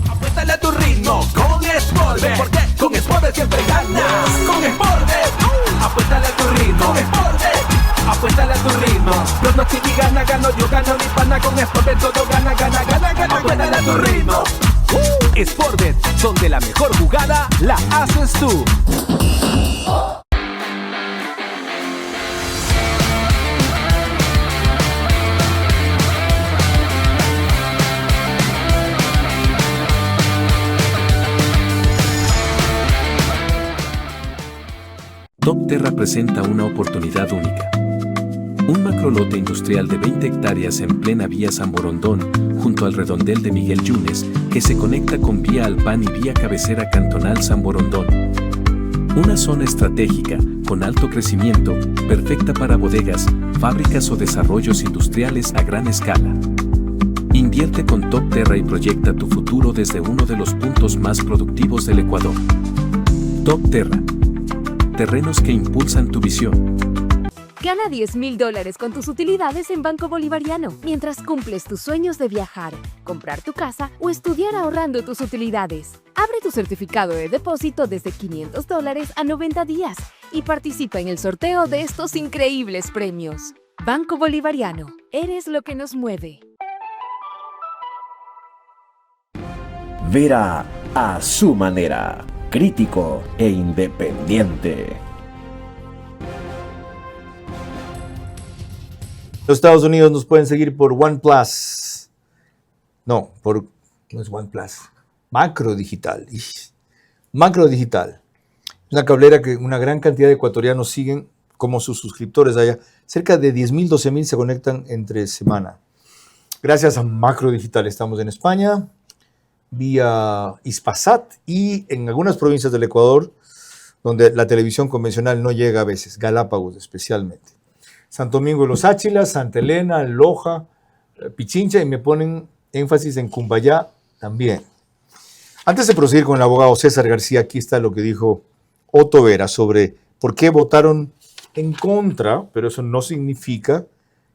Speaker 5: Apuéstale a tu ritmo con Sportbet, porque con Sportbet siempre ganas. Con Sportbet, apuéstale a tu ritmo. Con Sportbet, apuéstale a tu ritmo. Los no y gana, gano, yo gano, mi pana. Con Sportbet todo gana, gana, gana, gana. Apuéstale a tu ritmo. Sportbet, donde la mejor jugada la haces tú.
Speaker 3: Top Terra presenta una oportunidad única. Un macrolote industrial de 20 hectáreas en plena vía San Borondón, junto al redondel de Miguel Yunes, que se conecta con vía Alpán y vía cabecera cantonal San Borondón. Una zona estratégica, con alto crecimiento, perfecta para bodegas, fábricas o desarrollos industriales a gran escala. Invierte con Top Terra y proyecta tu futuro desde uno de los puntos más productivos del Ecuador. Top Terra. Terrenos que impulsan tu visión.
Speaker 8: Gana $10,000 con tus utilidades en Banco Bolivariano, mientras cumples tus sueños de viajar, comprar tu casa o estudiar ahorrando tus utilidades. Abre tu certificado de depósito desde $500 a 90 días y participa en el sorteo de estos increíbles premios. Banco Bolivariano, eres lo que nos mueve.
Speaker 18: Vera a su manera, crítico e independiente.
Speaker 1: Los Estados Unidos nos pueden seguir por OnePlus. No es OnePlus. Macro Digital. Macro Digital. Una cablera que una gran cantidad de ecuatorianos siguen como sus suscriptores allá. Cerca de 10,000, 12,000 se conectan entre semana. Gracias a Macro Digital estamos en España, vía Hispasat y en algunas provincias del Ecuador, donde la televisión convencional no llega a veces, Galápagos especialmente. Santo Domingo de los Áchilas, Santa Elena, Loja, Pichincha y me ponen énfasis en Cumbayá también. Antes de proseguir con el abogado César García, aquí está lo que dijo Otto Vera sobre por qué votaron en contra, pero eso no significa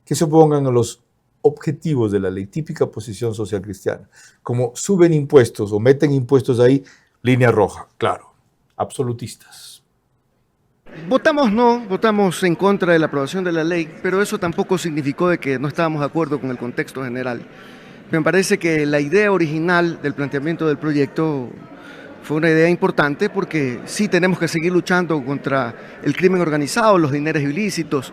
Speaker 1: que se opongan a los objetivos de la ley, típica posición social cristiana. Como suben impuestos o meten impuestos ahí, línea roja, claro, absolutistas.
Speaker 21: Votamos en contra de la aprobación de la ley, pero eso tampoco significó de que no estábamos de acuerdo con el contexto general. Me parece que la idea original del planteamiento del proyecto fue una idea importante porque sí tenemos que seguir luchando contra el crimen organizado, los dineros ilícitos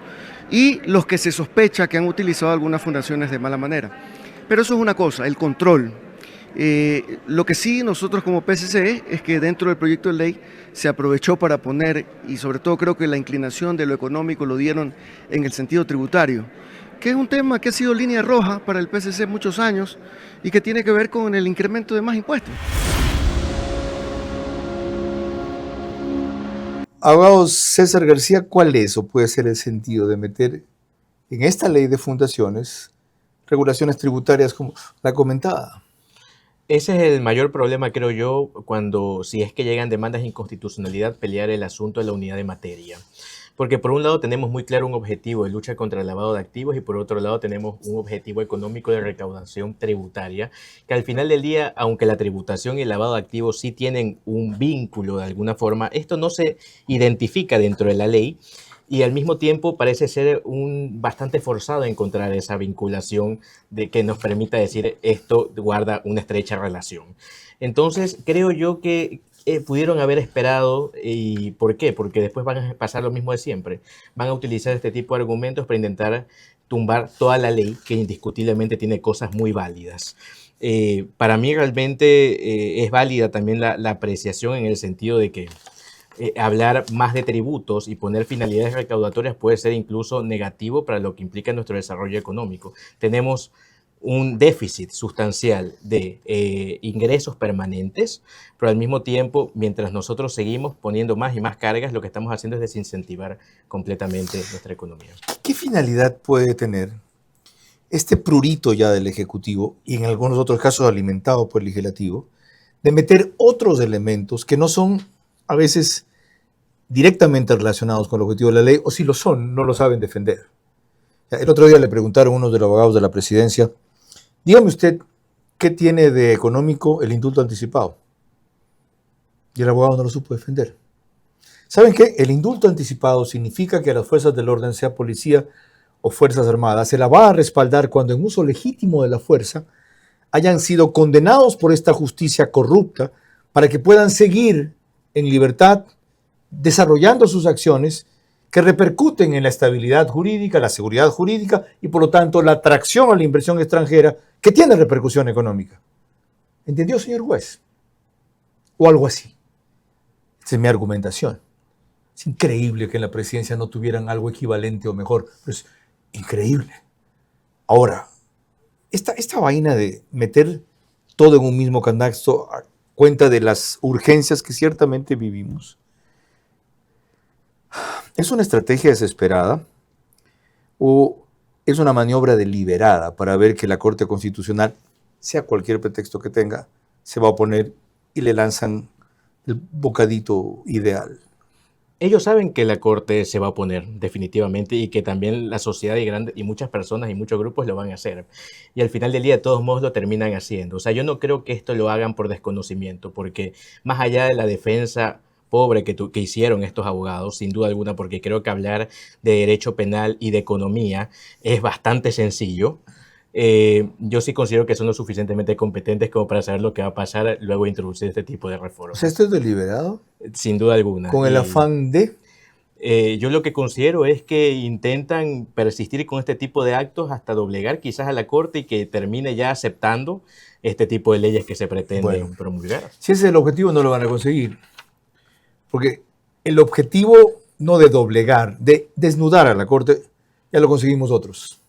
Speaker 21: y los que se sospecha que han utilizado algunas fundaciones de mala manera. Pero eso es una cosa, el control. Lo que sí nosotros como PSC es que dentro del proyecto de ley se aprovechó para poner, y sobre todo creo que la inclinación de lo económico lo dieron en el sentido tributario, que es un tema que ha sido línea roja para el PSC muchos años y que tiene que ver con el incremento de más impuestos.
Speaker 1: Abogado César García, ¿cuál es o puede ser el sentido de meter en esta ley de fundaciones regulaciones tributarias como la comentada.
Speaker 13: Ese es el mayor problema, creo yo, si es que llegan demandas de inconstitucionalidad, pelear el asunto de la unidad de materia. Porque por un lado tenemos muy claro un objetivo de lucha contra el lavado de activos y por otro lado tenemos un objetivo económico de recaudación tributaria, que al final del día, aunque la tributación y el lavado de activos sí tienen un vínculo de alguna forma, esto no se identifica dentro de la ley. Y al mismo tiempo parece ser bastante forzado encontrar esa vinculación de que nos permita decir esto guarda una estrecha relación. Entonces creo yo que pudieron haber esperado. ¿Y por qué? Porque después van a pasar lo mismo de siempre. Van a utilizar este tipo de argumentos para intentar tumbar toda la ley que indiscutiblemente tiene cosas muy válidas. Para mí realmente es válida también la apreciación en el sentido de que hablar más de tributos y poner finalidades recaudatorias puede ser incluso negativo para lo que implica nuestro desarrollo económico. Tenemos un déficit sustancial de ingresos permanentes, pero al mismo tiempo, mientras nosotros seguimos poniendo más y más cargas, lo que estamos haciendo es desincentivar completamente nuestra economía.
Speaker 1: ¿Qué finalidad puede tener este prurito ya del Ejecutivo, y en algunos otros casos alimentado por el Legislativo, de meter otros elementos que no son a veces directamente relacionados con el objetivo de la ley, o si lo son, no lo saben defender? El otro día le preguntaron a uno de los abogados de la presidencia, dígame usted, ¿qué tiene de económico el indulto anticipado? Y el abogado no lo supo defender. ¿Saben qué? El indulto anticipado significa que a las fuerzas del orden, sea policía o fuerzas armadas, se la va a respaldar cuando en uso legítimo de la fuerza hayan sido condenados por esta justicia corrupta para que puedan seguir en libertad, desarrollando sus acciones que repercuten en la estabilidad jurídica, la seguridad jurídica y por lo tanto la atracción a la inversión extranjera que tiene repercusión económica. ¿Entendió, señor juez? O algo así. Esa es mi argumentación. Es increíble que en la presidencia no tuvieran algo equivalente o mejor, pero es increíble. Ahora, esta vaina de meter todo en un mismo canasto a cuenta de las urgencias que ciertamente vivimos, ¿es una estrategia desesperada o es una maniobra deliberada para ver que la Corte Constitucional, sea cualquier pretexto que tenga, se va a oponer y le lanzan el bocadito ideal?
Speaker 13: Ellos saben que la Corte se va a oponer definitivamente y que también la sociedad y muchas personas y muchos grupos lo van a hacer. Y al final del día de todos modos lo terminan haciendo. O sea, yo no creo que esto lo hagan por desconocimiento, porque más allá de la defensa pobre que hicieron estos abogados, sin duda alguna, porque creo que hablar de derecho penal y de economía es bastante sencillo. Yo sí considero que son lo suficientemente competentes como para saber lo que va a pasar luego de introducir este tipo de reformas.
Speaker 1: O sea, ¿esto es deliberado?
Speaker 13: Sin duda alguna.
Speaker 1: ¿Con el afán de?
Speaker 13: Yo lo que considero es que intentan persistir con este tipo de actos hasta doblegar quizás a la Corte y que termine ya aceptando este tipo de leyes que se pretenden promulgar.
Speaker 1: Si ese es el objetivo, no lo van a conseguir. Porque el objetivo no de doblegar, de desnudar a la Corte, ya lo conseguimos otros.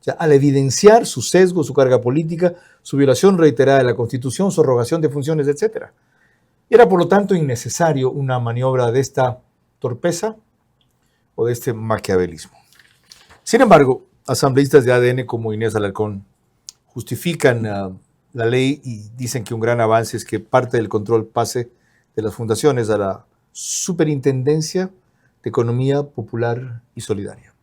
Speaker 1: O sea, al evidenciar su sesgo, su carga política, su violación reiterada de la Constitución, su arrogación de funciones, etc. Era por lo tanto innecesario una maniobra de esta torpeza o de este maquiavelismo. Sin embargo, asambleístas de ADN como Inés Alarcón justifican la ley y dicen que un gran avance es que parte del control pase de las fundaciones a la Superintendencia de Economía Popular y Solidaria.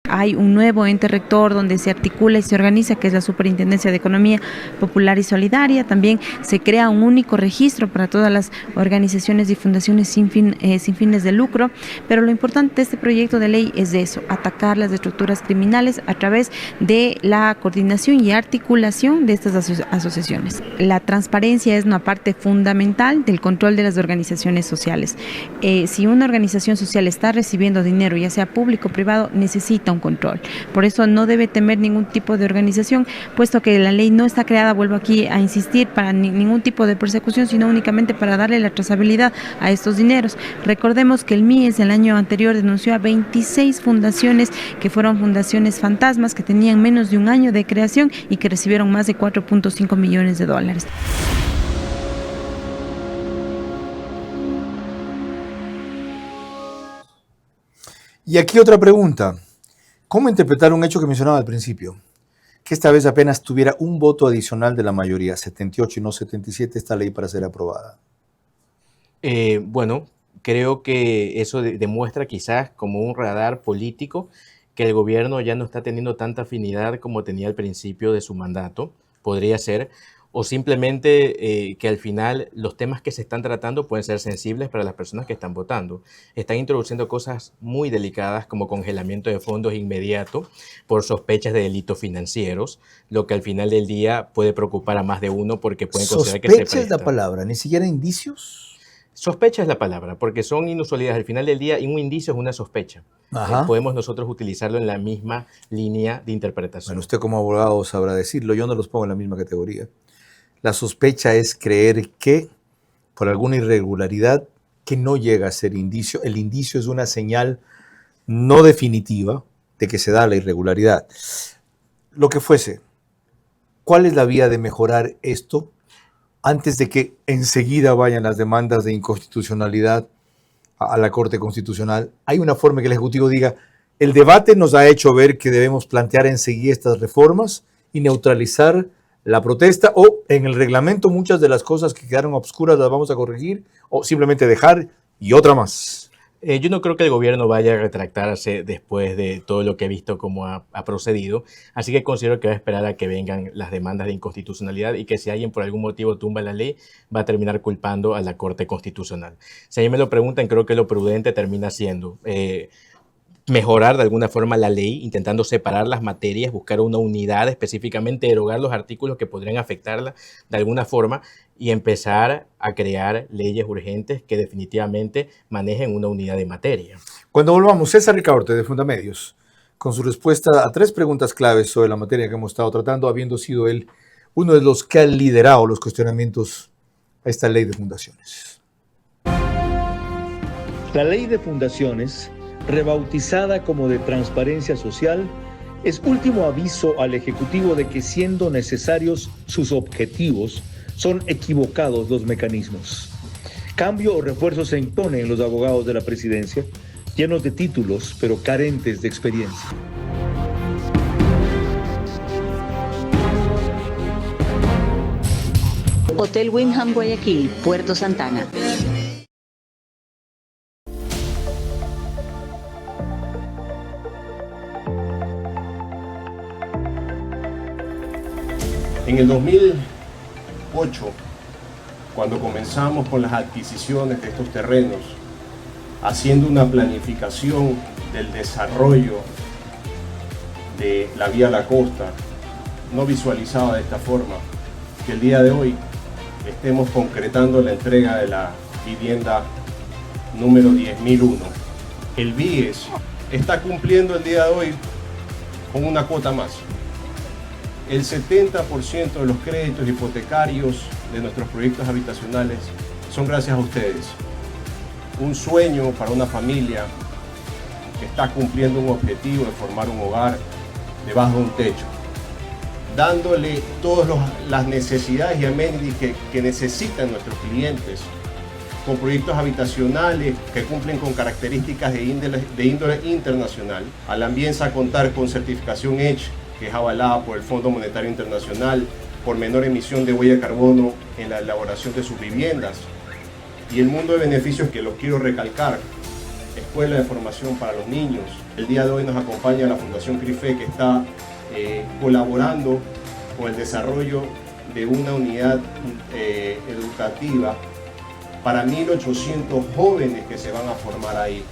Speaker 2: Hay un nuevo ente rector donde se articula y se organiza, que es la Superintendencia de Economía Popular y Solidaria. También se crea un único registro para todas las organizaciones y fundaciones sin fines de lucro. Pero lo importante de este proyecto de ley es eso, atacar las estructuras criminales a través de la coordinación y articulación de estas asociaciones. La transparencia es una parte fundamental del control de las organizaciones sociales. Si una organización social está recibiendo dinero, ya sea público o privado, necesita un control. Por eso no debe temer ningún tipo de organización, puesto que la ley no está creada, vuelvo aquí a insistir, para ningún tipo de persecución, sino únicamente para darle la trazabilidad a estos dineros. Recordemos que el MIES el año anterior denunció a 26 fundaciones que fueron fundaciones fantasmas, que tenían menos de un año de creación y que recibieron más de 4.5 millones de dólares.
Speaker 1: Y aquí otra pregunta. ¿Cómo interpretar un hecho que mencionaba al principio? Que esta vez apenas tuviera un voto adicional de la mayoría, 78 y no 77, esta ley para ser aprobada.
Speaker 13: Bueno, creo que eso demuestra quizás como un radar político que el gobierno ya no está teniendo tanta afinidad como tenía al principio de su mandato, podría ser, o simplemente que al final los temas que se están tratando pueden ser sensibles para las personas que están votando. Están introduciendo cosas muy delicadas como congelamiento de fondos inmediato por sospechas de delitos financieros, lo que al final del día puede preocupar a más de uno porque pueden considerar que se presta.
Speaker 1: Sospecha es la palabra, ni siquiera indicios.
Speaker 13: Sospecha es la palabra, porque son inusualidades. Al final del día, un indicio es una sospecha. Podemos nosotros utilizarlo en la misma línea de interpretación.
Speaker 1: Bueno, usted como abogado sabrá decirlo, yo no los pongo en la misma categoría. La sospecha es creer que, por alguna irregularidad, que no llega a ser indicio. El indicio es una señal no definitiva de que se da la irregularidad. Lo que fuese, ¿cuál es la vía de mejorar esto antes de que enseguida vayan las demandas de inconstitucionalidad a la Corte Constitucional? Hay una forma que el Ejecutivo diga, el debate nos ha hecho ver que debemos plantear enseguida estas reformas y neutralizar la protesta, o en el reglamento muchas de las cosas que quedaron obscuras las vamos a corregir, o simplemente dejar y otra más.
Speaker 13: Yo no creo que el gobierno vaya a retractarse después de todo lo que he visto cómo ha procedido, así que considero que va a esperar a que vengan las demandas de inconstitucionalidad y que si alguien por algún motivo tumba la ley, va a terminar culpando a la Corte Constitucional. Si a mí me lo preguntan, creo que lo prudente termina siendo mejorar de alguna forma la ley, intentando separar las materias, buscar una unidad, específicamente derogar los artículos que podrían afectarla de alguna forma y empezar a crear leyes urgentes que definitivamente manejen una unidad de materia.
Speaker 1: Cuando volvamos, César Ricaurte de Fundamedios, con su respuesta a 3 preguntas claves sobre la materia que hemos estado tratando, habiendo sido él uno de los que ha liderado los cuestionamientos a esta ley de fundaciones.
Speaker 17: La ley de fundaciones, rebautizada como de transparencia social, es último aviso al Ejecutivo de que, siendo necesarios sus objetivos, son equivocados los mecanismos. Cambio o refuerzo se impone en los abogados de la presidencia, llenos de títulos pero carentes de experiencia.
Speaker 6: Hotel Wyndham Guayaquil, Puerto Santana.
Speaker 22: En el 2008, cuando comenzamos con las adquisiciones de estos terrenos, haciendo una planificación del desarrollo de la vía a la costa, no visualizaba de esta forma que el día de hoy estemos concretando la entrega de la vivienda número 10.001. El BIES está cumpliendo el día de hoy con una cuota más. El 70% de los créditos hipotecarios de nuestros proyectos habitacionales son gracias a ustedes. Un sueño para una familia que está cumpliendo un objetivo de formar un hogar debajo de un techo, dándole todas las necesidades y amenities que necesitan nuestros clientes, con proyectos habitacionales que cumplen con características de índole internacional. A la Ambienza contar con certificación EDGE, que es avalada por el Fondo Monetario Internacional, por menor emisión de huella de carbono en la elaboración de sus viviendas. Y el mundo de beneficios que los quiero recalcar: escuela de formación para los niños. El día de hoy nos acompaña la Fundación CRIFE, que está colaborando con el desarrollo de una unidad educativa para 1.800 jóvenes que se van a formar ahí.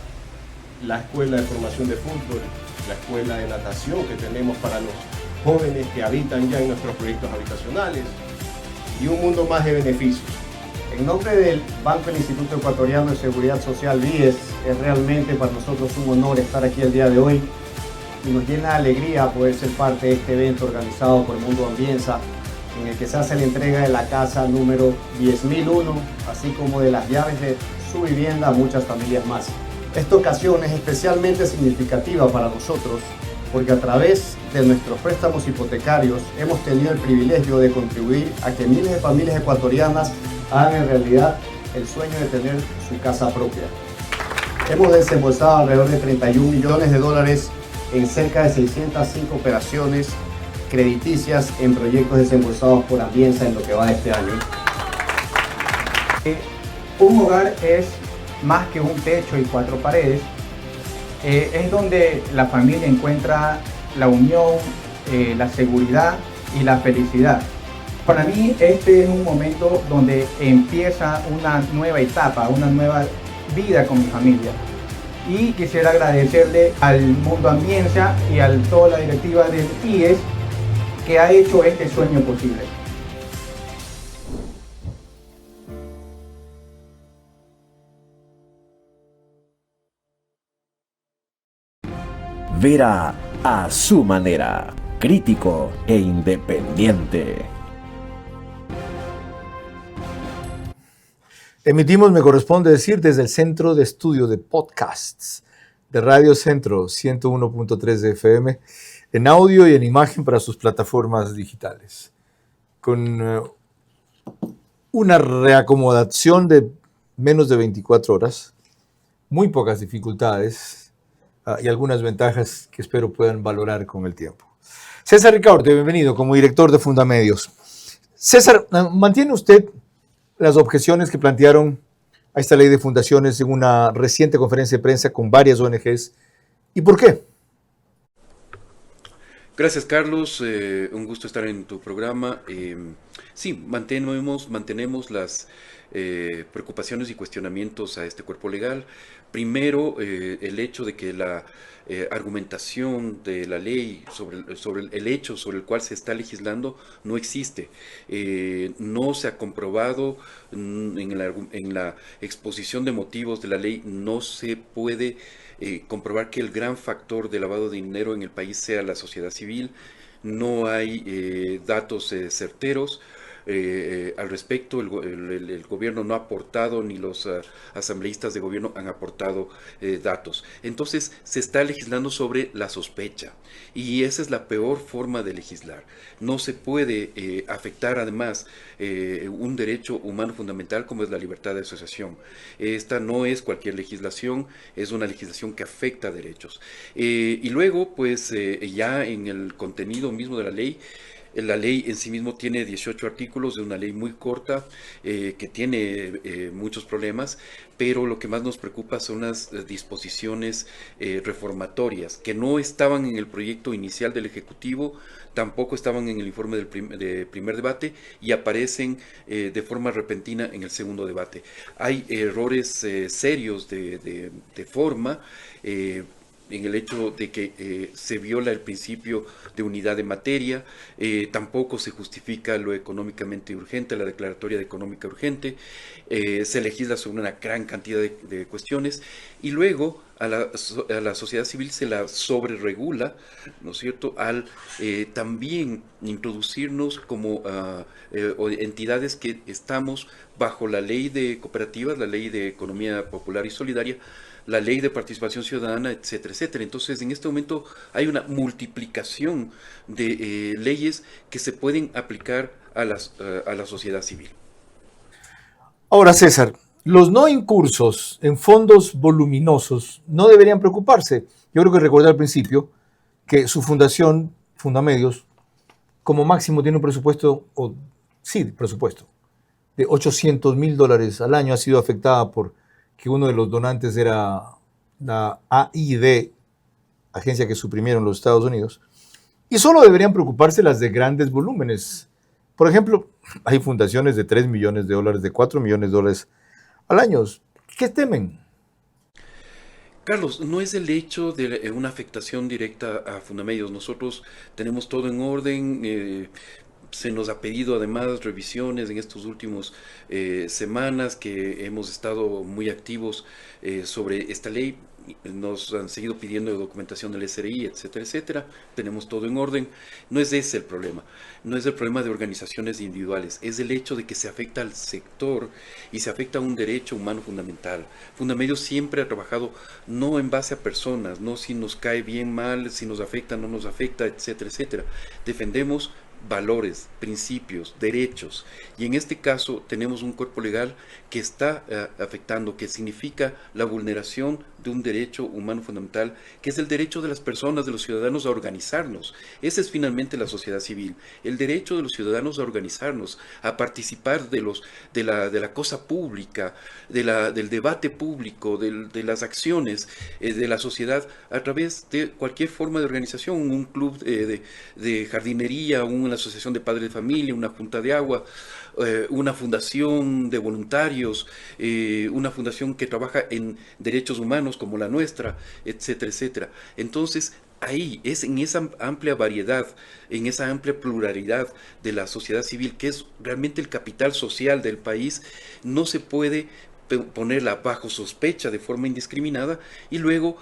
Speaker 22: La escuela de formación de fútbol, la escuela de natación que tenemos para los jóvenes que habitan ya en nuestros proyectos habitacionales, y un mundo más de beneficios.
Speaker 23: En nombre del Banco del Instituto Ecuatoriano de Seguridad Social, BIES, es realmente para nosotros un honor estar aquí el día de hoy y nos llena de alegría poder ser parte de este evento organizado por Mundo Ambienza, en el que se hace la entrega de la casa número 10.001, así como de las llaves de su vivienda a muchas familias más. Esta ocasión es especialmente significativa para nosotros porque a través de nuestros préstamos hipotecarios hemos tenido el privilegio de contribuir a que miles de familias ecuatorianas hagan en realidad el sueño de tener su casa propia. Hemos desembolsado alrededor de 31 millones de dólares en cerca de 605 operaciones crediticias en proyectos desembolsados por Ambienza en lo que va de este año. Un hogar es más que un techo y 4 paredes. Es donde la familia encuentra la unión, la seguridad y la felicidad. Para mí este es un momento donde empieza una nueva etapa, una nueva vida con mi familia. Y quisiera agradecerle al Mundo Ambienza y a toda la directiva del IES que ha hecho este sueño posible.
Speaker 18: Vera a su manera, crítico e independiente.
Speaker 1: Emitimos, me corresponde decir, desde el Centro de Estudio de Podcasts de Radio Centro 101.3 de FM, en audio y en imagen para sus plataformas digitales. Con una reacomodación de menos de 24 horas, muy pocas dificultades, y algunas ventajas que espero puedan valorar con el tiempo. César Ricaurte, bienvenido como director de Fundamedios. César, ¿mantiene usted las objeciones que plantearon a esta ley de fundaciones en una reciente conferencia de prensa con varias ONGs? ¿Y por qué?
Speaker 9: Gracias, Carlos. Un gusto estar en tu programa. Sí, mantenemos las preocupaciones y cuestionamientos a este cuerpo legal. Primero, el hecho de que la argumentación de la ley sobre el hecho sobre el cual se está legislando no existe. No se ha comprobado en la exposición de motivos de la ley, no se puede comprobar que el gran factor de lavado de dinero en el país sea la sociedad civil. No hay datos certeros. Al respecto, el gobierno no ha aportado, ni los asambleístas de gobierno han aportado datos. Entonces se está legislando sobre la sospecha, y esa es la peor forma de legislar. No se puede afectar además un derecho humano fundamental como es la libertad de asociación. Esta no es cualquier legislación, es una legislación que afecta derechos. Y luego, pues ya en el contenido mismo de la ley en sí mismo tiene 18 artículos, de una ley muy corta, que tiene muchos problemas, pero lo que más nos preocupa son las disposiciones reformatorias, que no estaban en el proyecto inicial del Ejecutivo, tampoco estaban en el informe de primer debate, y aparecen de forma repentina en el segundo debate. Hay errores serios de forma, en el hecho de que se viola el principio de unidad de materia, tampoco se justifica lo económicamente urgente, la declaratoria de económica urgente, se legisla sobre una gran cantidad de cuestiones, y luego a la sociedad civil se la sobreregula, ¿no es cierto?, al también introducirnos como entidades que estamos bajo la ley de cooperativas, la ley de economía popular y solidaria, la ley de participación ciudadana, etcétera, etcétera. Entonces, en este momento hay una multiplicación de leyes que se pueden aplicar a la sociedad civil.
Speaker 1: Ahora, César, los no incursos en fondos voluminosos no deberían preocuparse. Yo creo que recordé al principio que su fundación, Fundamedios, como máximo tiene un presupuesto, de $800,000 al año. Ha sido afectada por que uno de los donantes era la AID, agencia que suprimieron los Estados Unidos, y solo deberían preocuparse las de grandes volúmenes. Por ejemplo, hay fundaciones de $3 millones, de $4 millones al año. ¿Qué temen?
Speaker 9: Carlos, no es el hecho de una afectación directa a Fundamedios. Nosotros tenemos todo en orden. Se nos ha pedido además revisiones en estos últimos semanas, que hemos estado muy activos sobre esta ley. Nos han seguido pidiendo documentación del SRI, etcétera, etcétera. Tenemos todo en orden. No es ese el problema. No es el problema de organizaciones individuales. Es el hecho de que se afecta al sector y se afecta a un derecho humano fundamental. Fundamedios siempre ha trabajado no en base a personas, no si nos cae bien, mal, si nos afecta, no nos afecta, etcétera, etcétera. Defendemos valores, principios, derechos. Y en este caso tenemos un cuerpo legal que está afectando, que significa la vulneración de un derecho humano fundamental, que es el derecho de las personas, de los ciudadanos a organizarnos. Esa es finalmente la sociedad civil, el derecho de los ciudadanos a organizarnos, a participar de la cosa pública, del debate público, de las acciones de la sociedad a través de cualquier forma de organización, un club de jardinería, una asociación de padres de familia, una junta de agua, una fundación de voluntarios, una fundación que trabaja en derechos humanos como la nuestra, etcétera, etcétera. Entonces, ahí es en esa amplia variedad, en esa amplia pluralidad de la sociedad civil, que es realmente el capital social del país, no se puede ponerla bajo sospecha de forma indiscriminada y luego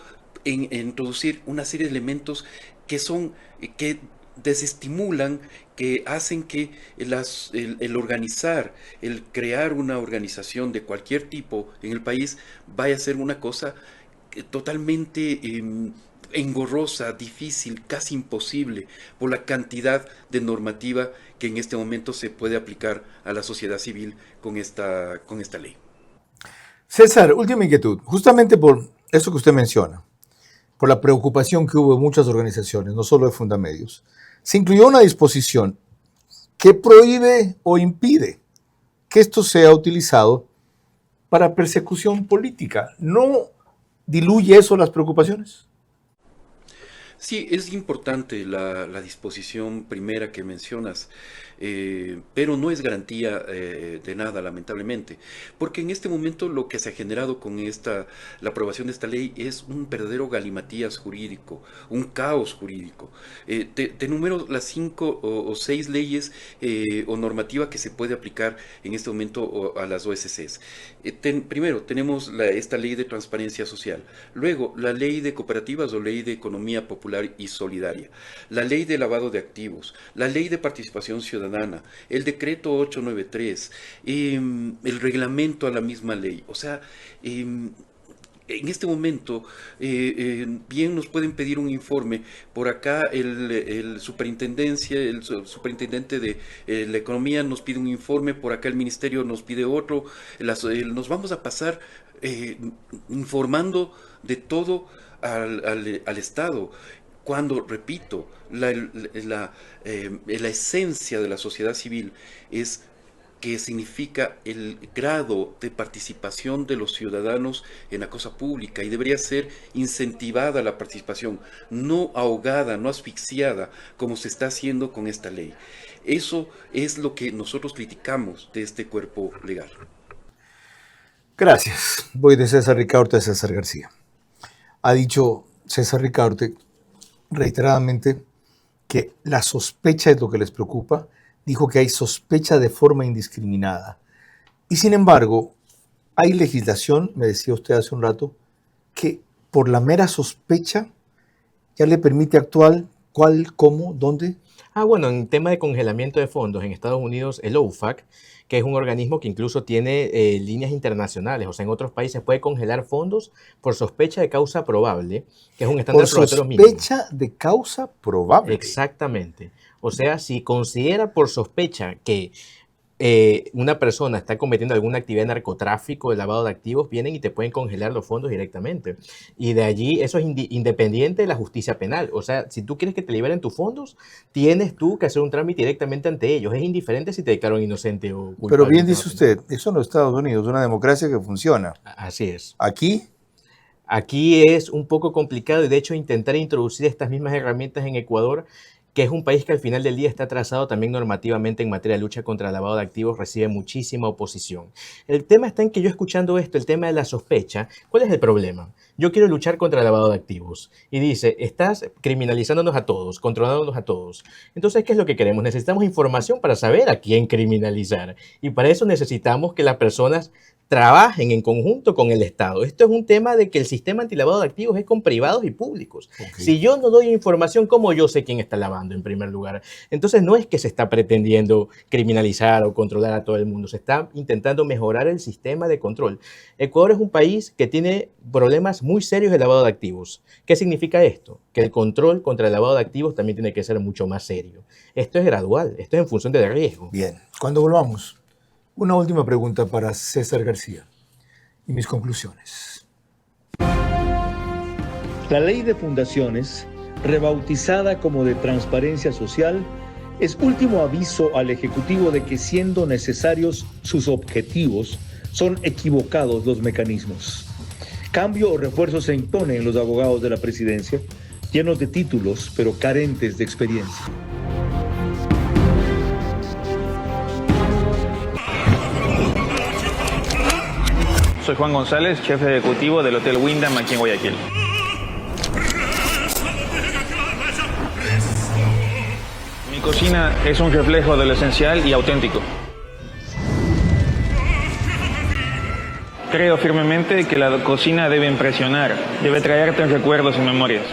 Speaker 9: introducir una serie de elementos que desestimulan, que hacen que el organizar, el crear una organización de cualquier tipo en el país vaya a ser una cosa totalmente engorrosa, difícil, casi imposible, por la cantidad de normativa que en este momento se puede aplicar a la sociedad civil con esta ley.
Speaker 1: César, última inquietud, justamente por eso que usted menciona, por la preocupación que hubo en muchas organizaciones, no solo de Fundamedios, se incluyó una disposición que prohíbe o impide que esto sea utilizado para persecución política. ¿No diluye eso las preocupaciones?
Speaker 9: Sí, es importante la disposición primera que mencionas, pero no es garantía de nada, lamentablemente, porque en este momento lo que se ha generado con la aprobación de esta ley es un verdadero galimatías jurídico, un caos jurídico. Te enumero las 5 o 6 leyes o normativa que se puede aplicar en este momento a las OSCs. Primero, tenemos esta ley de transparencia social, luego la ley de cooperativas o ley de economía popular y solidaria, la ley de lavado de activos, la ley de participación ciudadana, el decreto 893, el reglamento a la misma ley. O sea, en este momento, bien nos pueden pedir un informe. Por acá el superintendente de la economía nos pide un informe, por acá el ministerio nos pide otro. Nos vamos a pasar informando de todo al Estado. Cuando, repito, la esencia de la sociedad civil es que significa el grado de participación de los ciudadanos en la cosa pública, y debería ser incentivada la participación, no ahogada, no asfixiada, como se está haciendo con esta ley. Eso es lo que nosotros criticamos de este cuerpo legal.
Speaker 1: Gracias. Voy de César Ricaurte a César García. Ha dicho César Ricaurte reiteradamente que la sospecha es lo que les preocupa. Dijo que hay sospecha de forma indiscriminada. Y sin embargo, hay legislación, me decía usted hace un rato, que por la mera sospecha ya le permite actuar. ¿Cuál, cómo, dónde?
Speaker 13: Bueno, en tema de congelamiento de fondos, en Estados Unidos el OFAC, que es un organismo que incluso tiene líneas internacionales, o sea, en otros países puede congelar fondos por sospecha de causa probable, que es un estándar probatorio mínimo.
Speaker 1: Por sospecha de causa probable.
Speaker 13: Exactamente. O sea, si considera por sospecha que una persona está cometiendo alguna actividad de narcotráfico, de lavado de activos, vienen y te pueden congelar los fondos directamente. Y de allí, eso es independiente de la justicia penal. O sea, si tú quieres que te liberen tus fondos, tienes tú que hacer un trámite directamente ante ellos. Es indiferente si te declararon inocente o culpable.
Speaker 1: Pero bien dice usted, eso en los Estados Unidos es una democracia que funciona.
Speaker 13: Así es.
Speaker 1: ¿Aquí?
Speaker 13: Aquí es un poco complicado, y de hecho intentar introducir estas mismas herramientas en Ecuador, que es un país que al final del día está atrasado también normativamente en materia de lucha contra el lavado de activos, recibe muchísima oposición. El tema está en que yo, escuchando esto, el tema de la sospecha, ¿cuál es el problema? Yo quiero luchar contra el lavado de activos. Y dice, estás criminalizándonos a todos, controlándonos a todos. Entonces, ¿qué es lo que queremos? Necesitamos información para saber a quién criminalizar. Y para eso necesitamos que las personas trabajen en conjunto con el Estado. Esto es un tema de que el sistema antilavado de activos es con privados y públicos. Okay. Si yo no doy información, ¿cómo yo sé quién está lavando en primer lugar? Entonces no es que se está pretendiendo criminalizar o controlar a todo el mundo, se está intentando mejorar el sistema de control. Ecuador es un país que tiene problemas muy serios de lavado de activos. ¿Qué significa esto? Que el control contra el lavado de activos también tiene que ser mucho más serio. Esto es gradual, esto es en función del riesgo.
Speaker 1: Bien, cuando volvamos, una última pregunta para César García y mis conclusiones.
Speaker 17: La ley de fundaciones, rebautizada como de transparencia social, es último aviso al Ejecutivo de que, siendo necesarios sus objetivos, son equivocados los mecanismos. Cambio o refuerzo se impone en los abogados de la presidencia, llenos de títulos pero carentes de experiencia.
Speaker 10: Soy Juan González, jefe ejecutivo del Hotel Wyndham aquí en Guayaquil. Mi cocina es un reflejo de lo esencial y auténtico. Creo firmemente que la cocina debe impresionar, debe traerte recuerdos y memorias.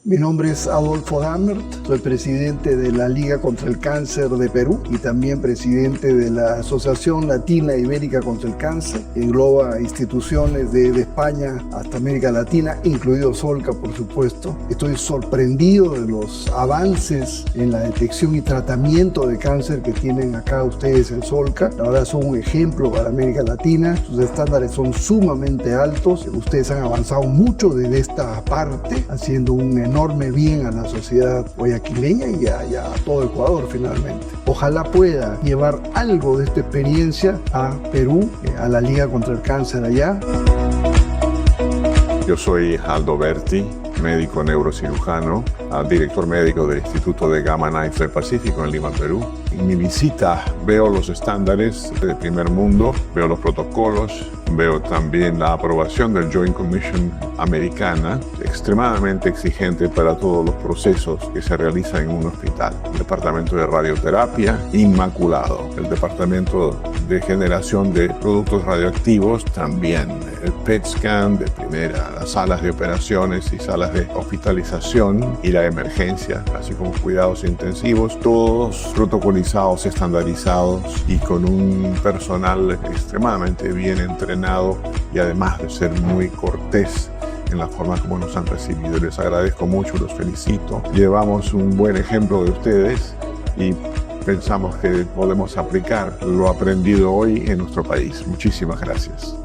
Speaker 11: Mi nombre es Adolfo Dammert, soy presidente de la Liga contra el Cáncer de Perú y también presidente de la Asociación Latina Ibérica contra el Cáncer, que engloba instituciones de España hasta América Latina, incluido Solca, por supuesto. Estoy sorprendido de los avances en la detección y tratamiento de cáncer que tienen acá ustedes en Solca. La verdad son un ejemplo para América Latina, sus estándares son sumamente altos, ustedes han avanzado mucho desde esta parte, haciendo un enorme bien a la sociedad guayaquileña y a todo Ecuador finalmente. Ojalá pueda llevar algo de esta experiencia a Perú, a la Liga contra el Cáncer allá.
Speaker 12: Yo soy Aldo Berti, médico neurocirujano, director médico del Instituto de Gamma Knife del Pacífico en Lima, Perú. En mi visita veo los estándares de primer mundo, veo los protocolos, veo también la aprobación del Joint Commission americana, extremadamente exigente para todos los procesos que se realizan en un hospital. El departamento de radioterapia, inmaculado. El departamento de generación de productos radioactivos, también. El PET scan de primera, las salas de operaciones y salas de hospitalización y la emergencia, así como cuidados intensivos, todos protocolizados, estandarizados y con un personal extremadamente bien entrenado y además de ser muy cortés en la forma como nos han recibido. Les agradezco mucho, los felicito. Llevamos un buen ejemplo de ustedes y pensamos que podemos aplicar lo aprendido hoy en nuestro país. Muchísimas gracias.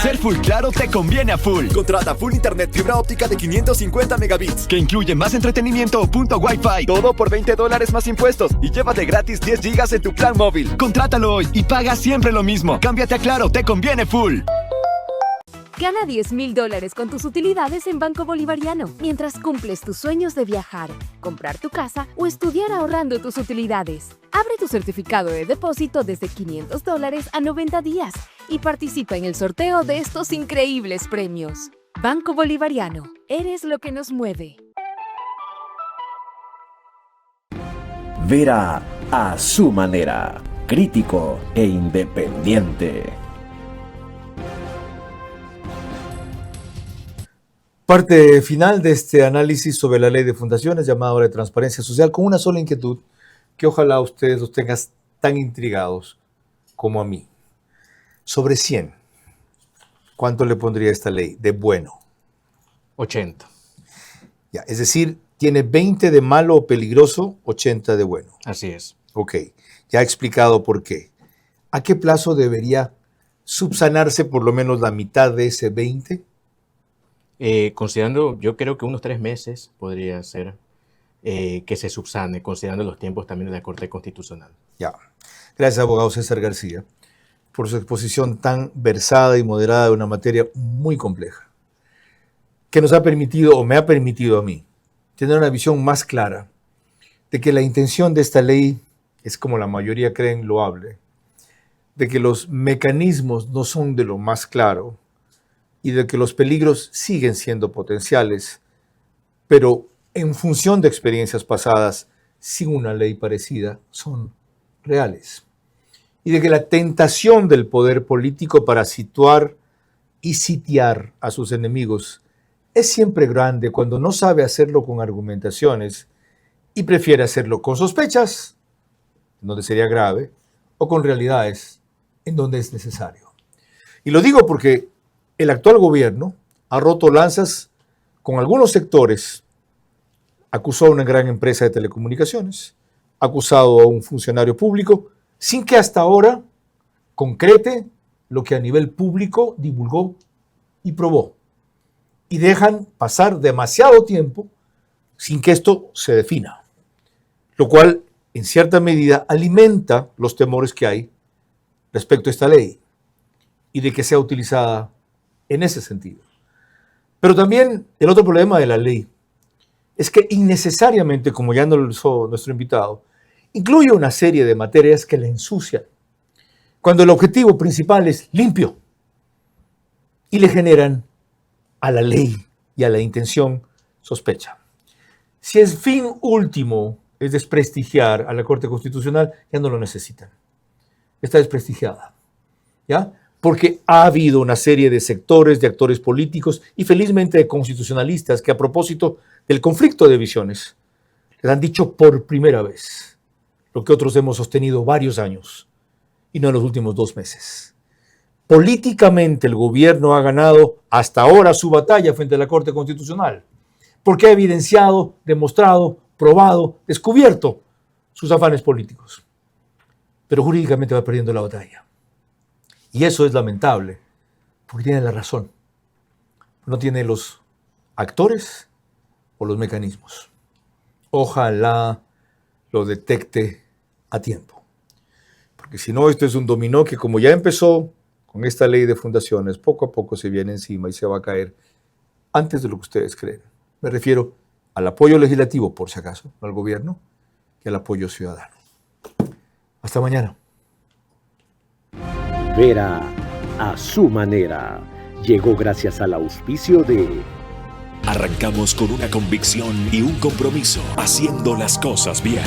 Speaker 7: Ser full claro te conviene a full. Contrata full internet fibra óptica de 550 megabits, que incluye más entretenimiento o punto Wi-Fi. Todo por $20 más impuestos y llévate gratis 10 gigas en tu plan móvil. Contrátalo hoy y paga siempre lo mismo. Cámbiate a Claro, te conviene full.
Speaker 8: Gana $10,000 con tus utilidades en Banco Bolivariano, mientras cumples tus sueños de viajar, comprar tu casa o estudiar ahorrando tus utilidades. Abre tu certificado de depósito desde $500 a 90 días y participa en el sorteo de estos increíbles premios. Banco Bolivariano, eres lo que nos mueve.
Speaker 18: Vera a su manera, crítico e independiente.
Speaker 1: Parte final de este análisis sobre la ley de fundaciones llamada ahora de transparencia social, con una sola inquietud que ojalá ustedes los tengan tan intrigados como a mí. Sobre 100, ¿cuánto le pondría esta ley de bueno?
Speaker 13: 80.
Speaker 1: Ya, es decir, tiene 20 de malo o peligroso, 80 de bueno.
Speaker 13: Así es.
Speaker 1: Ok, ya he explicado por qué. ¿A qué plazo debería subsanarse por lo menos la mitad de ese 20?
Speaker 13: Considerando, yo creo que unos 3 meses podría ser que se subsane, considerando los tiempos también de la Corte Constitucional.
Speaker 1: Ya. Gracias, abogado César García, por su exposición tan versada y moderada de una materia muy compleja, que nos ha permitido, o me ha permitido a mí, tener una visión más clara de que la intención de esta ley es, como la mayoría creen, loable, de que los mecanismos no son de lo más claro, y de que los peligros siguen siendo potenciales, pero en función de experiencias pasadas sin una ley parecida, son reales. Y de que la tentación del poder político para situar y sitiar a sus enemigos es siempre grande cuando no sabe hacerlo con argumentaciones y prefiere hacerlo con sospechas, en donde sería grave, o con realidades, en donde es necesario. Y lo digo porque el actual gobierno ha roto lanzas con algunos sectores, acusó a una gran empresa de telecomunicaciones, acusado a un funcionario público, sin que hasta ahora concrete lo que a nivel público divulgó y probó. Y dejan pasar demasiado tiempo sin que esto se defina, lo cual en cierta medida alimenta los temores que hay respecto a esta ley y de que sea utilizada en ese sentido. Pero también el otro problema de la ley es que innecesariamente, como ya nos lo hizo nuestro invitado, incluye una serie de materias que la ensucian, cuando el objetivo principal es limpio y le generan a la ley y a la intención sospecha. Si el fin último es desprestigiar a la Corte Constitucional, ya no lo necesitan. Está desprestigiada, ¿ya? Porque ha habido una serie de sectores, de actores políticos y felizmente de constitucionalistas que a propósito del conflicto de visiones les han dicho por primera vez lo que otros hemos sostenido varios años y no en los últimos 2 meses. Políticamente el gobierno ha ganado hasta ahora su batalla frente a la Corte Constitucional porque ha evidenciado, demostrado, probado, descubierto sus afanes políticos. Pero jurídicamente va perdiendo la batalla. Y eso es lamentable, porque tiene la razón. No tiene los actores o los mecanismos. Ojalá lo detecte a tiempo. Porque si no, esto es un dominó que, como ya empezó con esta ley de fundaciones, poco a poco se viene encima y se va a caer antes de lo que ustedes creen. Me refiero al apoyo legislativo, por si acaso, no al gobierno, y al apoyo ciudadano. Hasta mañana.
Speaker 18: Vera a su manera. Llegó gracias al auspicio de...
Speaker 4: Arrancamos con una convicción y un compromiso, haciendo las cosas bien.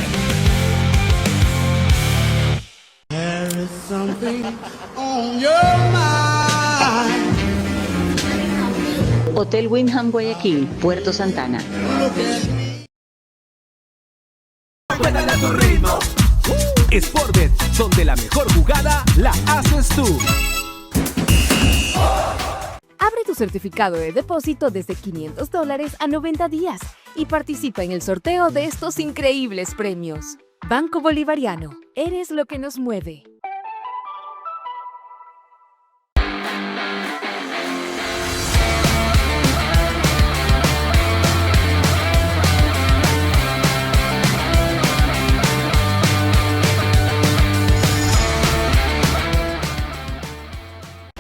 Speaker 6: Hotel Windham Guayaquil, Puerto Santana.
Speaker 5: Apuéstale a tu ritmo. Sportbet, donde la mejor jugada la haces tú.
Speaker 8: Abre tu certificado de depósito desde $500 a 90 días y participa en el sorteo de estos increíbles premios. Banco Bolivariano, eres lo que nos mueve.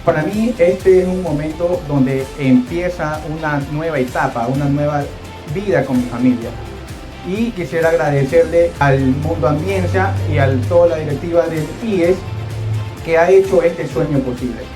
Speaker 14: Para mí este es un momento donde empieza una nueva etapa, una nueva vida con mi familia. Y quisiera agradecerle al Mundo Ambienza y a toda la directiva del IES que ha hecho este sueño posible.